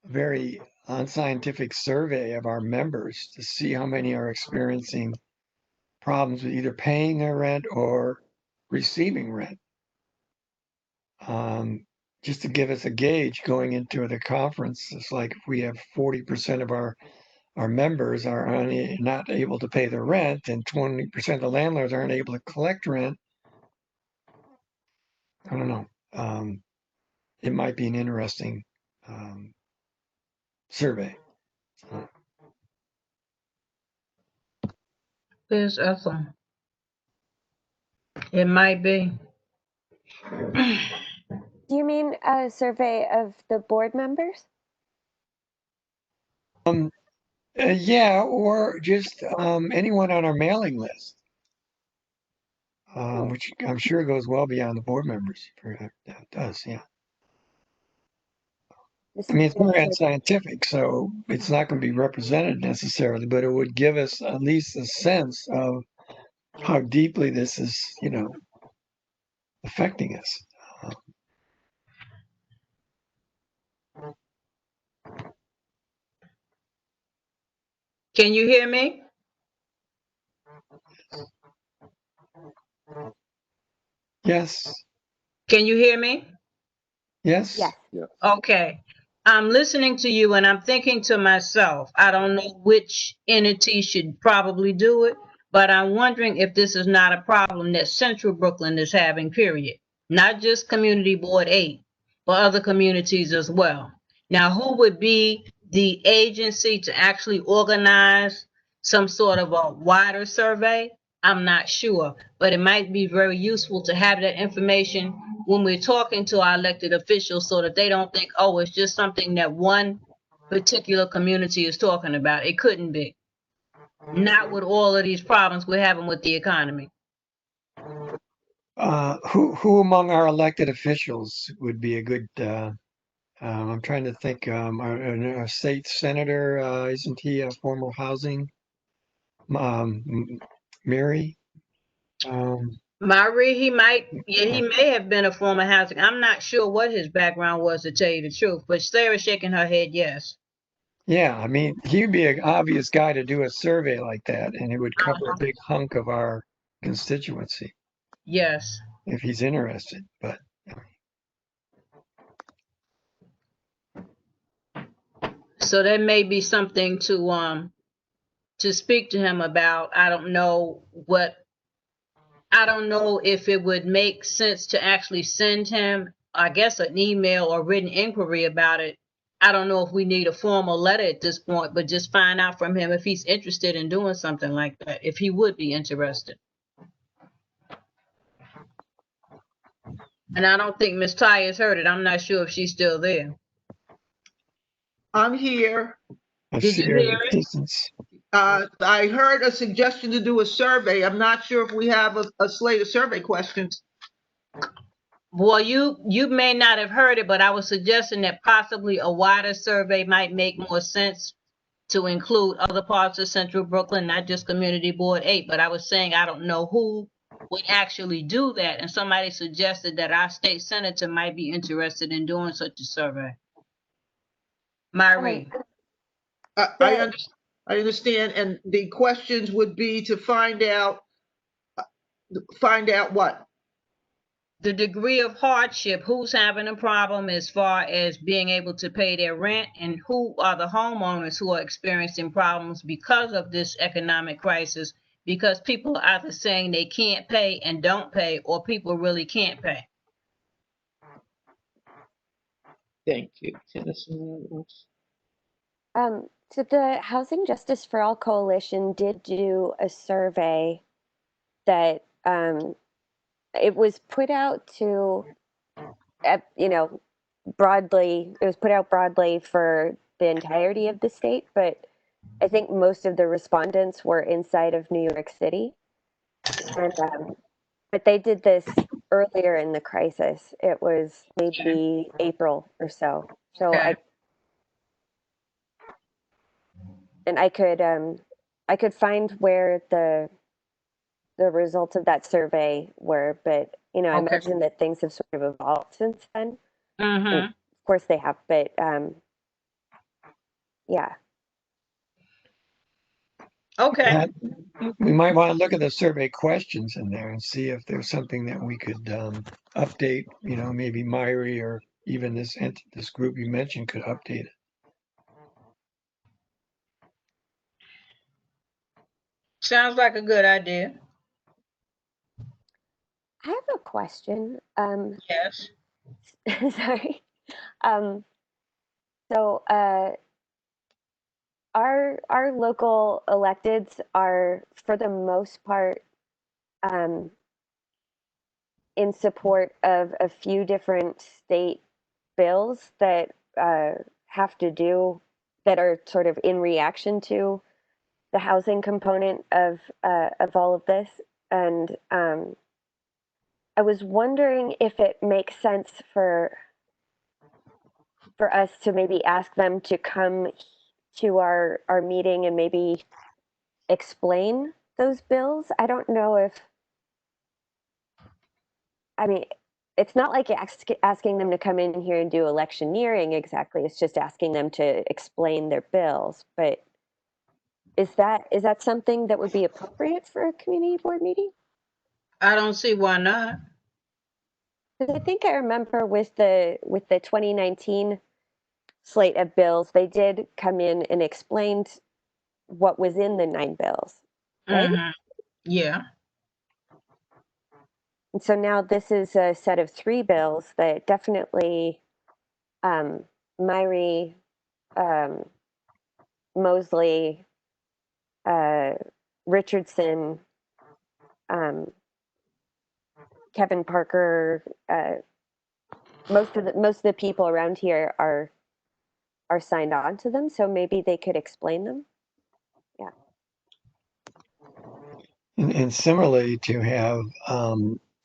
very unscientific survey of our members to see how many are experiencing problems with either paying their rent or receiving rent. Just to give us a gauge going into the conference. It's like if we have 40% of our members are not able to pay their rent and 20% of the landlords aren't able to collect rent. I don't know. It might be an interesting survey. There's Ethel. It might be. Do you mean a survey of the board members? Yeah, or just anyone on our mailing list, which I'm sure goes well beyond the board members. That does, yeah. I mean, it's very unscientific, so it's not going to be represented necessarily, but it would give us at least a sense of how deeply this is, affecting us. Can you hear me? Yes. Can you hear me? Yes. Yes. Okay. I'm listening to you and I'm thinking to myself, I don't know which entity should probably do it, but I'm wondering if this is not a problem that Central Brooklyn is having, period. Not just Community Board 8, but other communities as well. Now, who would be the agency to actually organize some sort of a wider survey? I'm not sure, but it might be very useful to have that information when we're talking to our elected officials so that they don't think, oh, it's just something that one particular community is talking about. It couldn't be. Not with all of these problems we're having with the economy. Who among our elected officials would be a good, I'm trying to think, our state senator, isn't he a former housing? Mary? Maury, he may have been a former housing. I'm not sure what his background was, to tell you the truth, but Sarah's shaking her head yes. Yeah, I mean, he'd be an obvious guy to do a survey like that, and it would cover a big hunk of our constituency. Yes. If he's interested, but. So there may be something to speak to him about. I don't know if it would make sense to actually send him, I guess, an email or written inquiry about it. I don't know if we need a formal letter at this point, but just find out from him if he's interested in doing something like that, if he would be interested. And I don't think Miss Ty has heard it. I'm not sure if she's still there. I'm here. Did you hear it? I heard a suggestion to do a survey. I'm not sure if we have a slate of survey questions. Well, you may not have heard it, but I was suggesting that possibly a wider survey might make more sense to include other parts of Central Brooklyn, not just Community Board 8. But I was saying I don't know who would actually do that, and somebody suggested that our state senator might be interested in doing such a survey. Marie. I understand, and the questions would be to find out what? The degree of hardship, who's having a problem as far as being able to pay their rent, and who are the homeowners who are experiencing problems because of this economic crisis, because people are either saying they can't pay and don't pay, or people really can't pay. Thank you. So the Housing Justice for All Coalition did do a survey that it was put out to, broadly, it was put out broadly for the entirety of the state, but I think most of the respondents were inside of New York City. And, but they did this earlier in the crisis. It was maybe April or so. So Okay. I could find where the results of that survey were, but I Okay. imagine that things have sort of evolved since then. And Mm-hmm. of course they have, but yeah. Okay. That, we might want to look at the survey questions in there and see if there's something that we could update, maybe Myri or even this group you mentioned could update it. Sounds like a good idea. I have a question. Yes. Sorry. So our local electeds are, for the most part, in support of a few different state bills that that are sort of in reaction to the housing component of all of this. And I was wondering if it makes sense for us to maybe ask them to come to our meeting and maybe explain those bills. I don't know if, I mean, it's not like asking them to come in here and do electioneering exactly. It's just asking them to explain their bills. But is that something that would be appropriate for a community board meeting? I don't see why not. Because I think I remember with the 2019 slate of bills, they did come in and explained what was in the 9 bills, right? Mm-hmm. Yeah. And so now this is a set of 3 bills that definitely Myri, um, Mosley, Richardson, Kevin Parker, most of the people around here are signed on to them, so maybe they could explain them. Yeah. And similarly, to have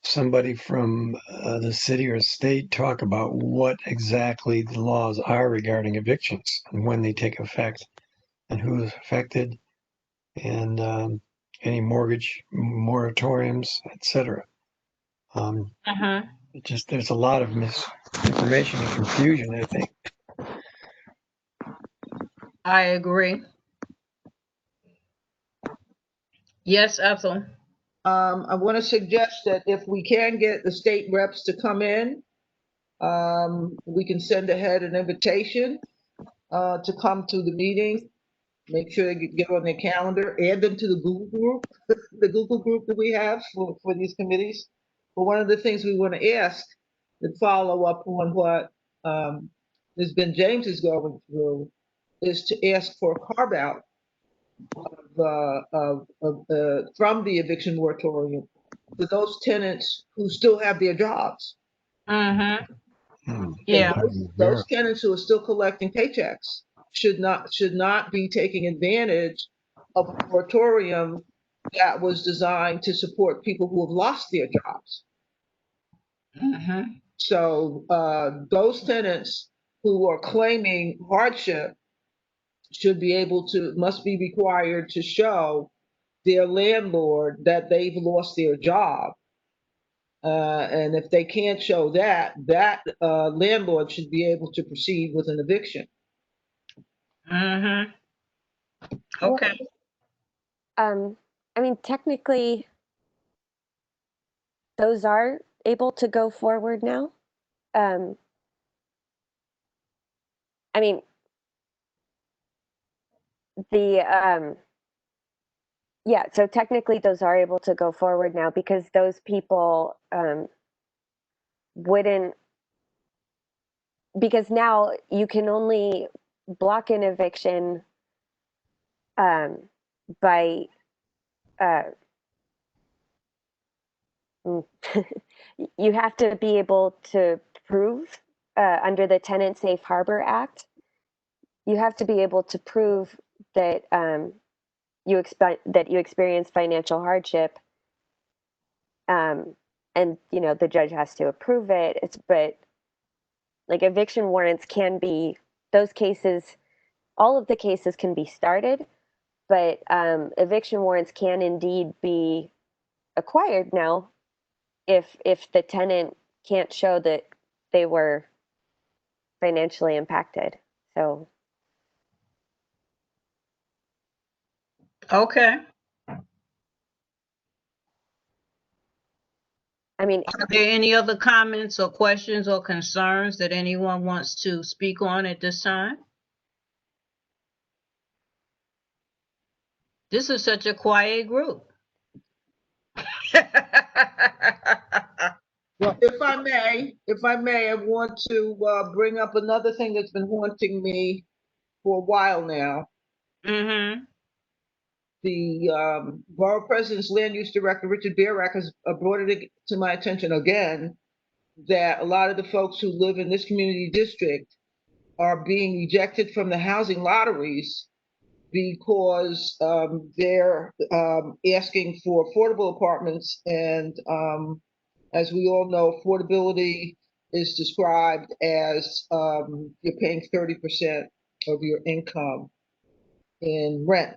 somebody from the city or state talk about what exactly the laws are regarding evictions and when they take effect and who is affected and any mortgage moratoriums, etc. Mm-hmm. There's a lot of misinformation and confusion, I think. I agree. Yes, Ethel. I want to suggest that if we can get the state reps to come in, we can send ahead an invitation to come to the meeting. Make sure they get on their calendar, add them to the Google group, the Google group that we have for these committees. But one of the things we want to ask to follow up on what Ms. Ben James is going through is to ask for a carve out from the eviction moratorium for those tenants who still have their jobs. Mm-hmm. Hmm. Yeah. Those tenants who are still collecting paychecks should not be taking advantage of a moratorium that was designed to support people who have lost their jobs. Mm-hmm. So those tenants who are claiming hardship must be required to show their landlord that they've lost their job. And if they can't show that, landlord should be able to proceed with an eviction. Mm-hmm. Well, Okay. I mean, technically, those are able to go forward now. I mean, the yeah, so technically those are able to go forward now because those people wouldn't, because now you can only block an eviction by uh, you have to be able to prove under the Tenant Safe Harbor Act, you have to be able to prove that you experience financial hardship and the judge has to approve it. But like eviction warrants can be, those cases, all of the cases can be started, but eviction warrants can indeed be acquired now if the tenant can't show that they were financially impacted. So Okay. I mean, Are there any other comments or questions or concerns that anyone wants to speak on at this time? This is such a quiet group. Well, if I may, I want to bring up another thing that's been haunting me for a while now. Mm-hmm. The borough president's land use director, Richard Barack, has brought it to my attention again that a lot of the folks who live in this community district are being ejected from the housing lotteries because they're asking for affordable apartments. And as we all know, affordability is described as you're paying 30% of your income in rent.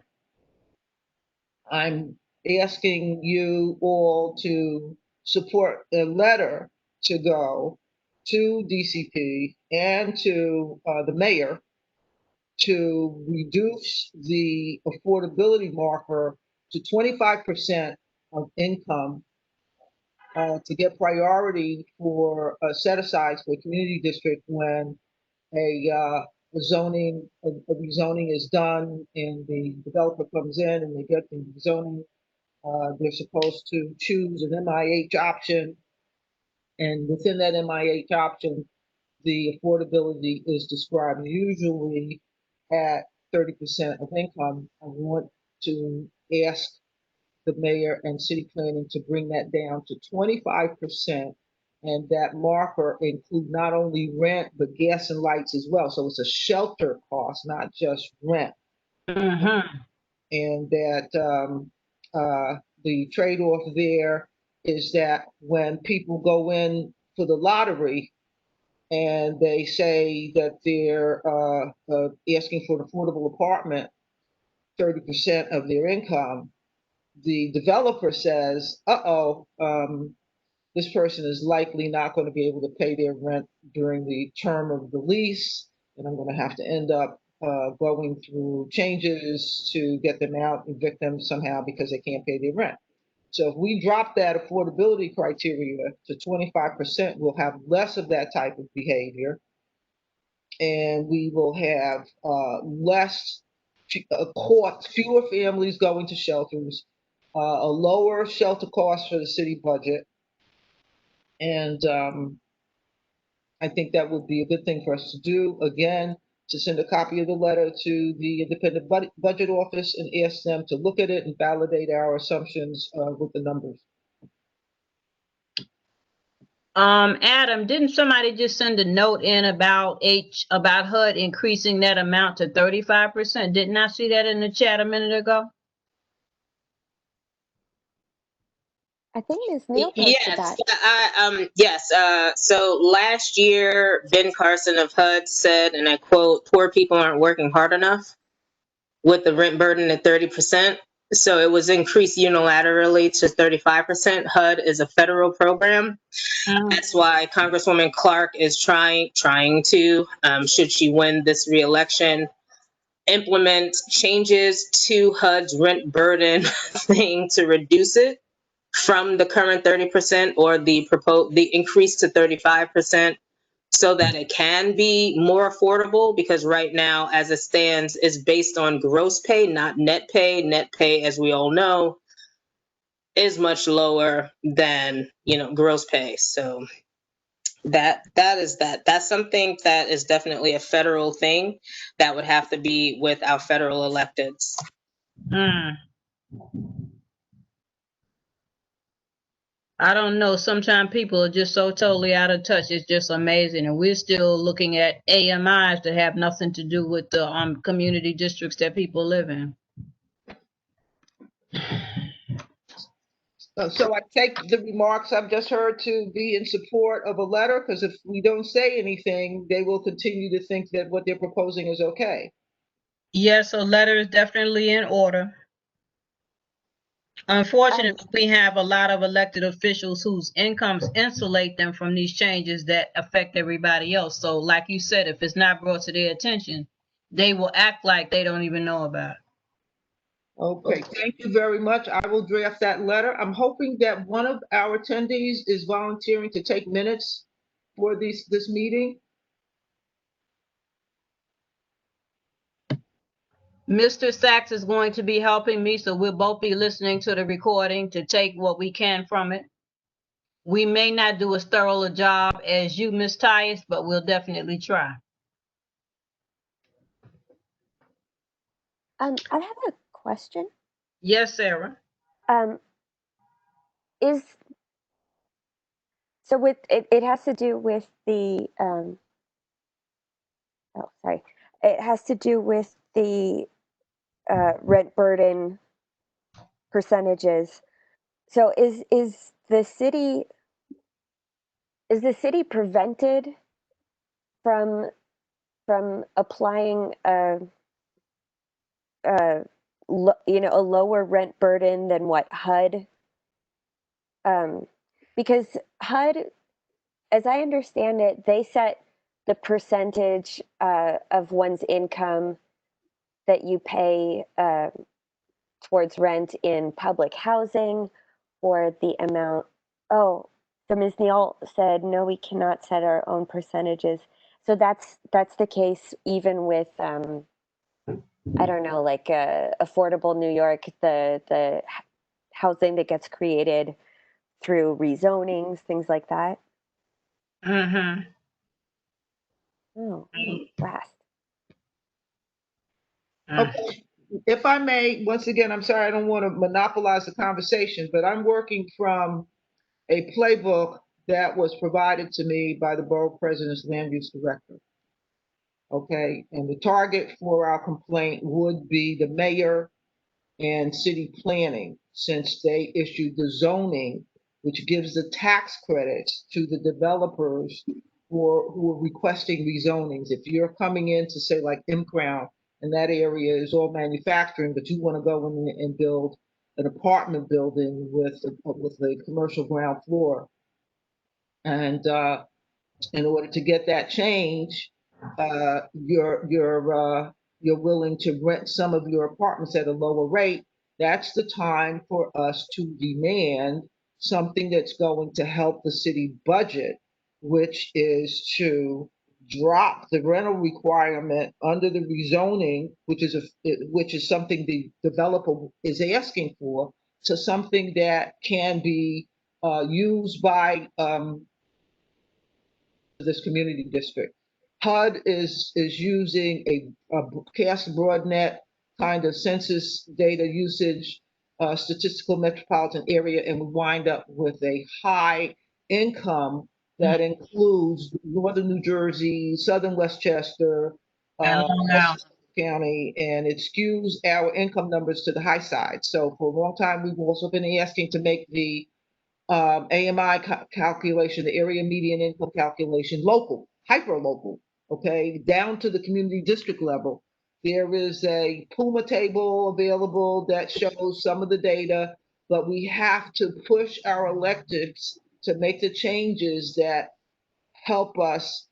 I'm asking you all to support a letter to go to DCP and to the mayor to reduce the affordability marker to 25% of income to get priority for set asides for a community district when a rezoning is done and the developer comes in and they get the zoning. They're supposed to choose an MIH option, and within that MIH option, the affordability is described usually at 30% of income. I want to ask the mayor and city planning to bring that down to 25%, and that marker include not only rent but gas and lights as well. So it's a shelter cost, not just rent. Mm-hmm. And that the trade-off there is that when people go in for the lottery and they say that they're asking for an affordable apartment, 30% of their income, the developer says, this person is likely not going to be able to pay their rent during the term of the lease, and I'm going to have to end up going through changes to get them out, evict them somehow because they can't pay their rent. So if we drop that affordability criteria to 25%, we'll have less of that type of behavior, and we will have less costs, fewer families going to shelters, a lower shelter cost for the city budget, and I think that would be a good thing for us to do. Again, to send a copy of the letter to the Independent Budget Office and ask them to look at it and validate our assumptions with the numbers. Adam, didn't somebody just send a note in about HUD increasing that amount to 35%? Didn't I see that in the chat a minute ago? I think Ms. Neal posted that. Yes. So last year, Ben Carson of HUD said, and I quote, "Poor people aren't working hard enough," with the rent burden at 30%. So it was increased unilaterally to 35%. HUD is a federal program. That's why Congresswoman Clark is trying to, should she win this reelection, implement changes to HUD's rent burden thing to reduce it from the current 30% or the increase to 35%, so that it can be more affordable, because right now, as it stands, is based on gross pay, not net pay. Net pay, as we all know, is much lower than gross pay. So that's something that is definitely a federal thing that would have to be with our federal electeds. I don't know. Sometimes people are just so totally out of touch. It's just amazing. And we're still looking at AMIs that have nothing to do with the community districts that people live in. So I take the remarks I've just heard to be in support of a letter, because if we don't say anything, they will continue to think that what they're proposing is okay. Yes, a letter is definitely in order. Unfortunately, we have a lot of elected officials whose incomes insulate them from these changes that affect everybody else. So, like you said, if it's not brought to their attention, they will act like they don't even know about it. Okay, thank you very much. I will draft that letter. I'm hoping that one of our attendees is volunteering to take minutes for this meeting. Mr. Sachs is going to be helping me, so we'll both be listening to the recording to take what we can from it. We may not do as thorough a job as you, Ms. Tyus, but we'll definitely try. I have a question. Yes, Sarah. Is so with it has to do with the oh sorry, it has to do with the rent burden percentages. So is the city prevented from applying a lower rent burden than what HUD? Because HUD, as I understand it, they set the percentage of one's income that you pay towards rent in public housing, or the amount. Oh, so Ms. Neal said, no, we cannot set our own percentages. So that's the case even with, I don't know, like affordable New York, the housing that gets created through rezonings, things like that. Mm-hmm. Oh, blast. Okay. If I may, once again, I'm sorry, I don't want to monopolize the conversation, but I'm working from a playbook that was provided to me by the borough president's land use director. Okay, and the target for our complaint would be the mayor and city planning, since they issued the zoning, which gives the tax credits to the developers who are requesting rezonings. If you're coming in to say like M Crown, and that area is all manufacturing, but you want to go in and build an apartment building with a commercial ground floor, and in order to get that change, you're willing to rent some of your apartments at a lower rate. That's the time for us to demand something that's going to help the city budget, which is to drop the rental requirement under the rezoning, which is something the developer is asking for, to something that can be used by this community district. HUD is using a cast broadnet kind of census data usage, statistical metropolitan area, and we wind up with a high income that includes northern New Jersey, southern Westchester, And Long Island. Westchester County, and it skews our income numbers to the high side. So for a long time, we've also been asking to make the AMI calculation, the area median income calculation, local, hyper local, okay, down to the community district level. There is a Puma table available that shows some of the data, but we have to push our electeds to make the changes that help us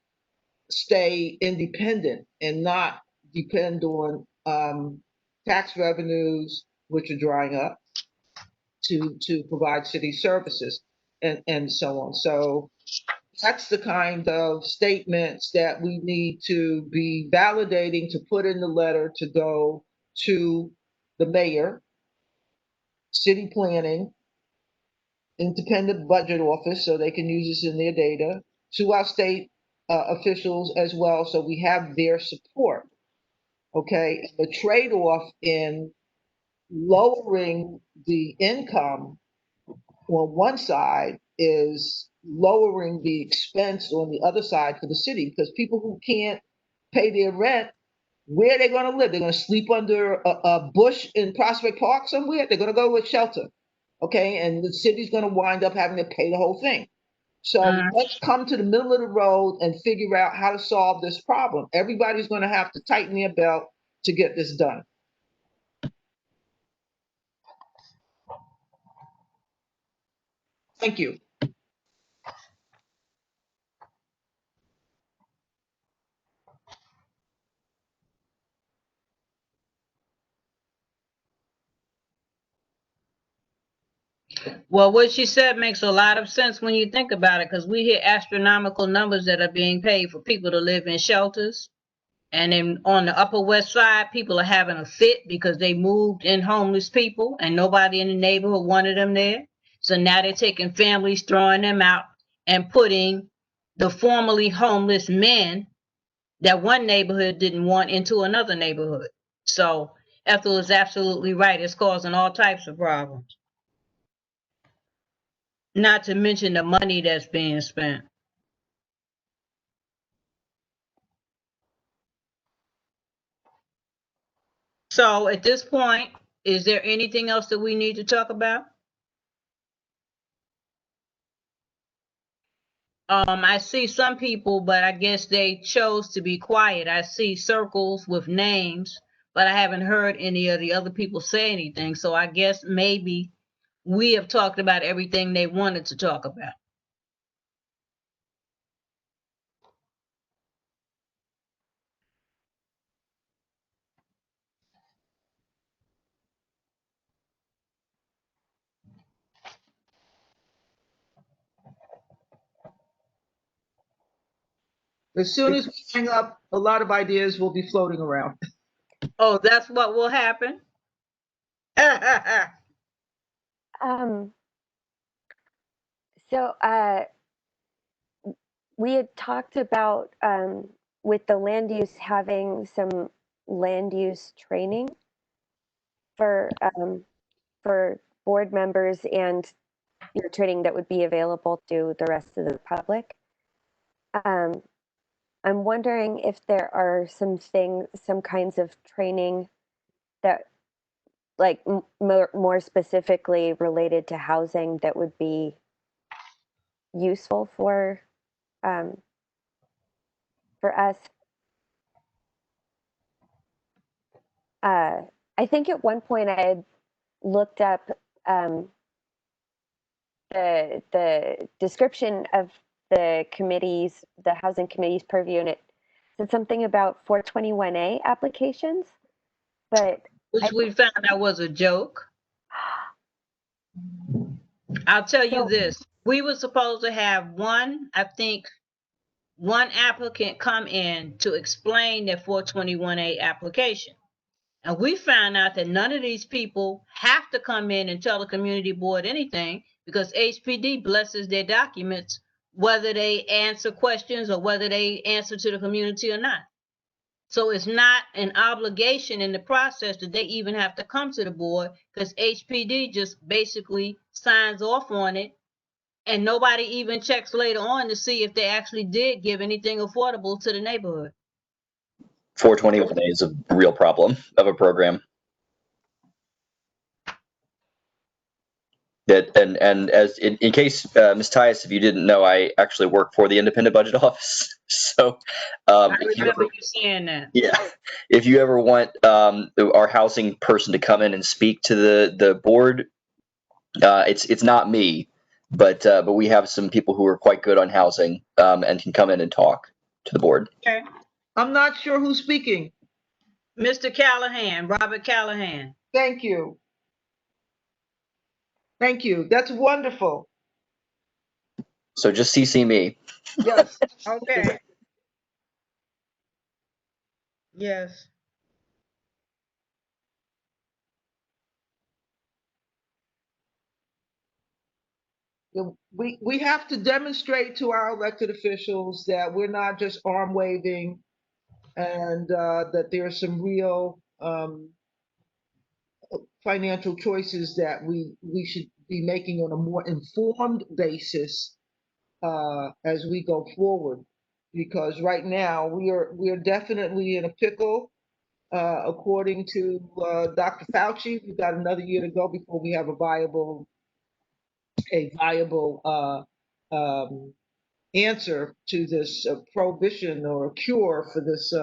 stay independent and not depend on tax revenues, which are drying up, to provide city services and so on. So that's the kind of statements that we need to be validating, to put in the letter, to go to the mayor, city planning, independent budget office, so they can use this in their data, to our state officials as well, so we have their support. Okay, the trade-off in lowering the income on one side is lowering the expense on the other side for the city, because people who can't pay their rent, where are they going to live? They're going to sleep under a bush in Prospect Park somewhere? They're going to go with shelter. okay? And the city's going to wind up having to pay the whole thing. So Mm. let's come to the middle of the road and figure out how to solve this problem. Everybody's going to have to tighten their belt to get this done. Thank you. Well, what she said makes a lot of sense when you think about it, because we hear astronomical numbers that are being paid for people to live in shelters. And then on the Upper West Side, people are having a fit because they moved in homeless people and nobody in the neighborhood wanted them there. So now they're taking families, throwing them out, and putting the formerly homeless men that one neighborhood didn't want into another neighborhood. So Ethel is absolutely right. It's causing all types of problems. Not to mention the money that's being spent. So at this point, is there anything else that we need to talk about? I see some people, but I guess they chose to be quiet. I see circles with names, but I haven't heard any of the other people say anything. So I guess maybe we have talked about everything they wanted to talk about. As soon as we hang up, a lot of ideas will be floating around. Oh, that's what will happen? Um, so we had talked about with the land use having some land use training for board members and training that would be available to the rest of the public. I'm wondering if there are some kinds of training that, like more specifically related to housing, that would be useful for us. I think at one point I had looked up the description of the housing committee's purview, and it said something about 421A applications, but Which we found out was a joke. I'll tell you this. We were supposed to have one applicant come in to explain their 421A application. And we found out that none of these people have to come in and tell the community board anything, because HPD blesses their documents, whether they answer questions or whether they answer to the community or not. So it's not an obligation in the process that they even have to come to the board, because HPD just basically signs off on it, and nobody even checks later on to see if they actually did give anything affordable to the neighborhood. 421A is a real problem of a program. That and as in case Ms. Tias, if you didn't know, I actually work for the Independent Budget Office. So I remember you saying that. Yeah, if you ever want our housing person to come in and speak to the board, it's not me, but we have some people who are quite good on housing and can come in and talk to the board. Okay. I'm not sure who's speaking. Mr. Callahan, Robert Callahan. Thank you. Thank you. That's wonderful. So just CC me. Yes. Okay. Yes. We have to demonstrate to our elected officials that we're not just arm waving, and that there are some real financial choices that we should be making on a more informed basis as we go forward. Because right now we are definitely in a pickle. According to Dr. Fauci, we've got another year to go before we have a viable a viable answer to this prohibition or cure for this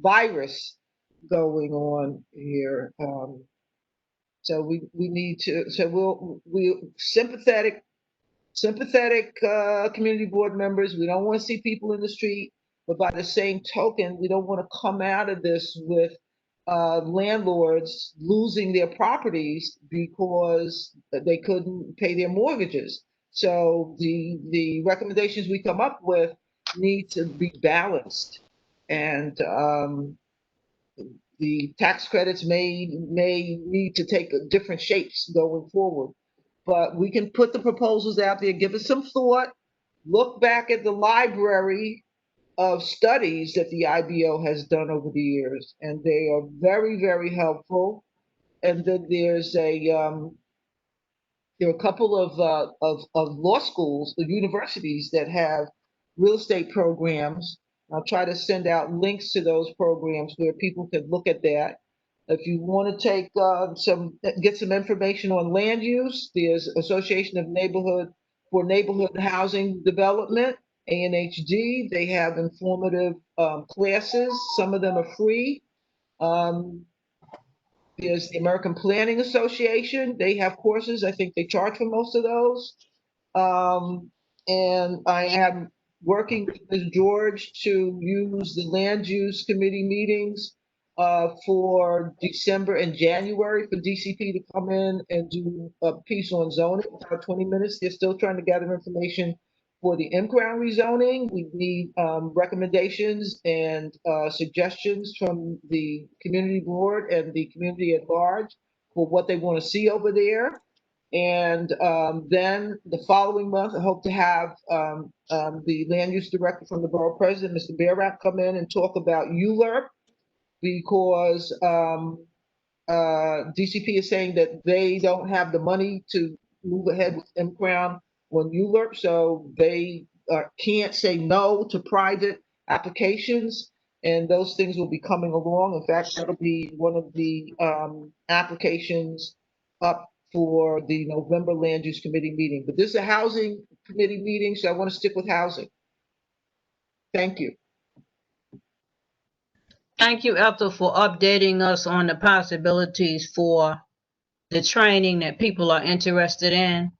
virus going on here. So we need to. So we sympathetic community board members. We don't want to see people in the street, but by the same token, we don't want to come out of this with landlords losing their properties because they couldn't pay their mortgages. So the recommendations we come up with need to be balanced, and the tax credits may need to take different shapes going forward. But we can put the proposals out there, give it some thought, look back at the library of studies that the IBO has done over the years, and they are very, very helpful. And then there are a couple of law schools, the universities that have real estate programs. I'll try to send out links to those programs where people can look at that. If you want to get some information on land use, there's Association of Neighborhood Housing Development, ANHD. They have informative classes. Some of them are free. Um, there's the American Planning Association. They have courses. I think they charge for most of those. And I am working with Ms. George to use the land use committee meetings for December and January for DCP to come in and do a piece on zoning, about 20 minutes. They're still trying to gather information for the in-ground rezoning. We need recommendations and suggestions from the community board and the community at large for what they want to see over there. And then the following month, I hope to have the land use director from the borough president, Mr. Bearrat, come in and talk about ULURP, because DCP is saying that they don't have the money to move ahead with M-Crown on ULURP, so they can't say no to private applications, and those things will be coming along. In fact, that'll be one of the applications up for the November Land Use Committee meeting. But this is a housing committee meeting, so I want to stick with housing. Thank you. Thank you, Ethel, for updating us on the possibilities for the training that people are interested in,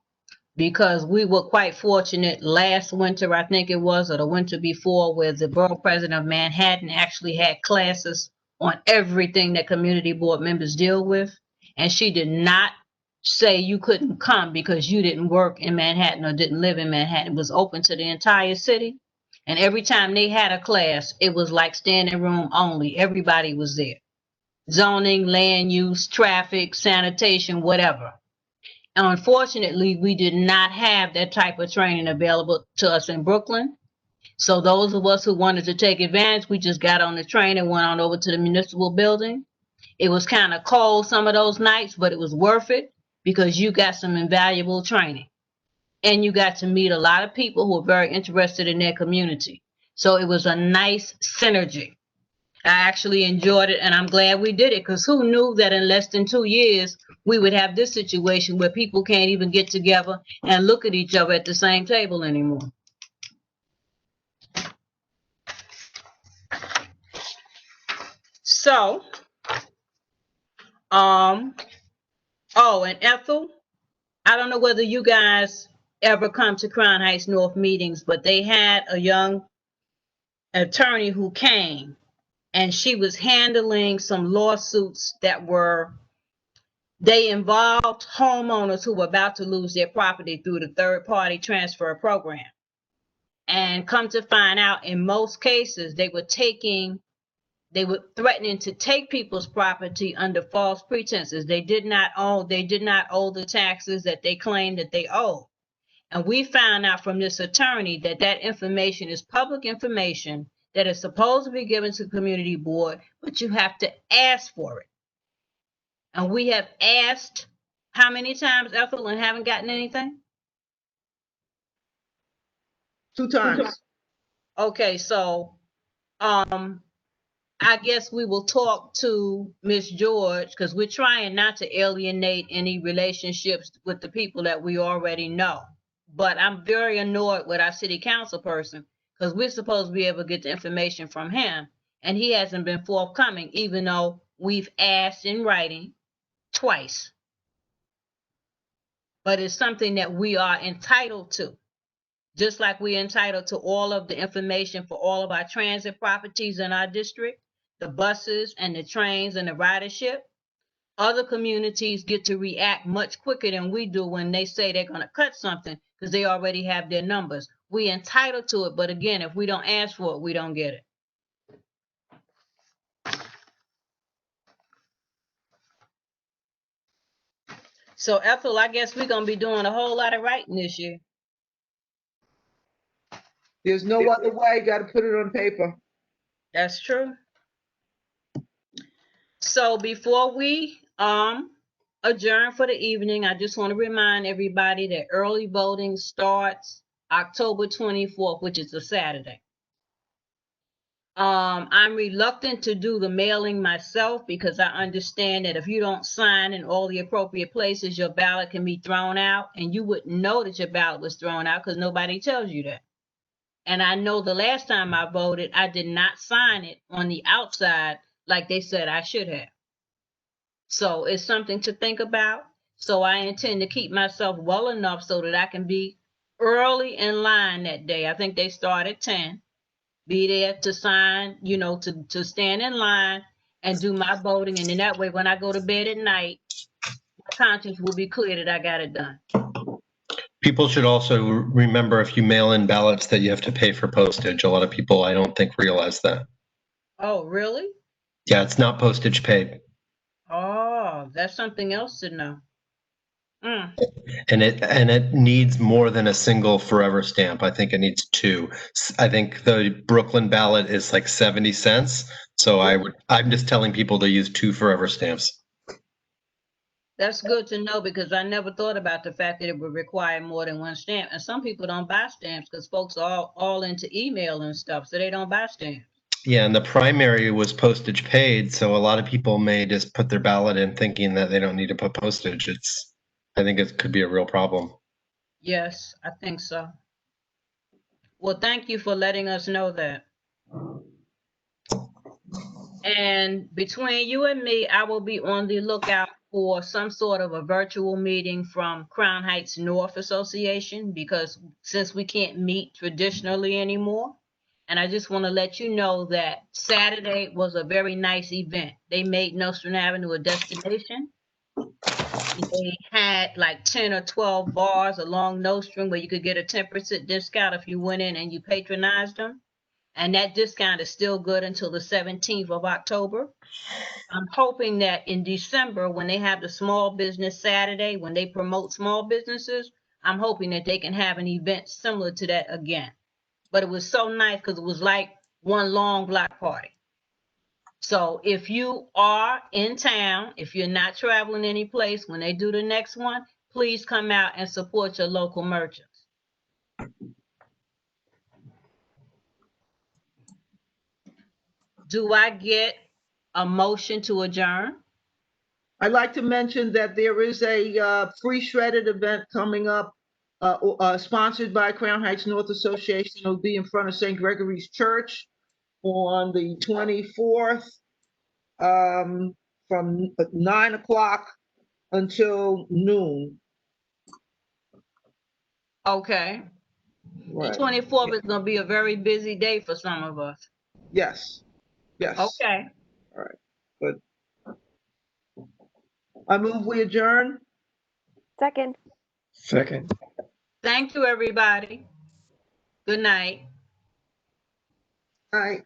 because we were quite fortunate last winter, I think it was, or the winter before, where the borough president of Manhattan actually had classes on everything that community board members deal with. And she did not say you couldn't come because you didn't work in Manhattan or didn't live in Manhattan. It was open to the entire city. And every time they had a class, it was like standing room only. Everybody was there. Zoning, land use, traffic, sanitation, whatever. And unfortunately, we did not have that type of training available to us in Brooklyn. So those of us who wanted to take advantage, we just got on the train and went on over to the municipal building. It was kind of cold some of those nights, but it was worth it because you got some invaluable training. And you got to meet a lot of people who are very interested in their community. So it was a nice synergy. I actually enjoyed it, and I'm glad we did it, because who knew that in less than 2 years we would have this situation where people can't even get together and look at each other at the same table anymore. So, oh, and Ethel, I don't know whether you guys ever come to Crown Heights North meetings, but they had a young attorney who came, and she was handling some lawsuits that they involved homeowners who were about to lose their property through the third-party transfer program. And come to find out, in most cases, they were threatening to take people's property under false pretenses. They did not owe the taxes that they claimed that they owed. And we found out from this attorney that that information is public information that is supposed to be given to the community board, but you have to ask for it. And we have asked how many times, Ethel, and haven't gotten anything? 2 times. Okay, so I guess we will talk to Miss George, because we're trying not to alienate any relationships with the people that we already know. But I'm very annoyed with our city council person, because we're supposed to be able to get the information from him, and he hasn't been forthcoming, even though we've asked in writing twice. But it's something that we are entitled to. Just like we're entitled to all of the information for all of our transit properties in our district, the buses and the trains and the ridership, other communities get to react much quicker than we do when they say they're going to cut something because they already have their numbers. We're entitled to it, but again, if we don't ask for it, we don't get it. So Ethel, I guess we're going to be doing a whole lot of writing this year. There's no other way. Got to put it on paper. That's true. So before we adjourn for the evening, I just want to remind everybody that early voting starts October 24th, which is a Saturday. I'm reluctant to do the mailing myself because I understand that if you don't sign in all the appropriate places, your ballot can be thrown out, and you wouldn't know that your ballot was thrown out because nobody tells you that. And I know the last time I voted, I did not sign it on the outside like they said I should have. So it's something to think about. So I intend to keep myself well enough so that I can be early in line that day. I think they start at 10. Be there to sign, you know, to stand in line and do my voting. And then that way, when I go to bed at night, my conscience will be clear that I got it done. People should also remember if you mail in ballots that you have to pay for postage. A lot of people, I don't think, realize that. Oh, really? Yeah, it's not postage paid. Oh, that's something else to know. And it needs more than a single forever stamp. I think it needs two. I think the Brooklyn ballot is like 70 cents. So I'm just telling people to use two forever stamps. That's good to know because I never thought about the fact that it would require more than one stamp. And some people don't buy stamps because folks are all into email and stuff, so they don't buy stamps. Yeah, and the primary was postage paid, so a lot of people may just put their ballot in thinking that they don't need to put postage. I think it could be a real problem. Yes, I think so. Well, thank you for letting us know that. And between you and me, I will be on the lookout for some sort of a virtual meeting from Crown Heights North Association, because since we can't meet traditionally anymore, and I just want to let you know that Saturday was a very nice event. They made Nostrand Avenue a destination. They had like 10 or 12 bars along Nostrand where you could get a 10% discount if you went in and you patronized them. And that discount is still good until the 17th of October. I'm hoping that in December, when they have the small business Saturday, when they promote small businesses, I'm hoping that they can have an event similar to that again. But it was so nice because it was like one long block party. So if you are in town, if you're not traveling any place, when they do the next one, please come out and support your local merchants. Do I get a motion to adjourn? I'd like to mention that there is a free shredded event coming up, sponsored by Crown Heights North Association. It'll be in front of St. Gregory's Church on the 24th, from 9 o'clock until noon. Okay. Right. The 24th is going to be a very busy day for some of us. Yes. Yes. Okay. All right. Good. I move we adjourn. Second. Second. Thank you, everybody. Good night. All right.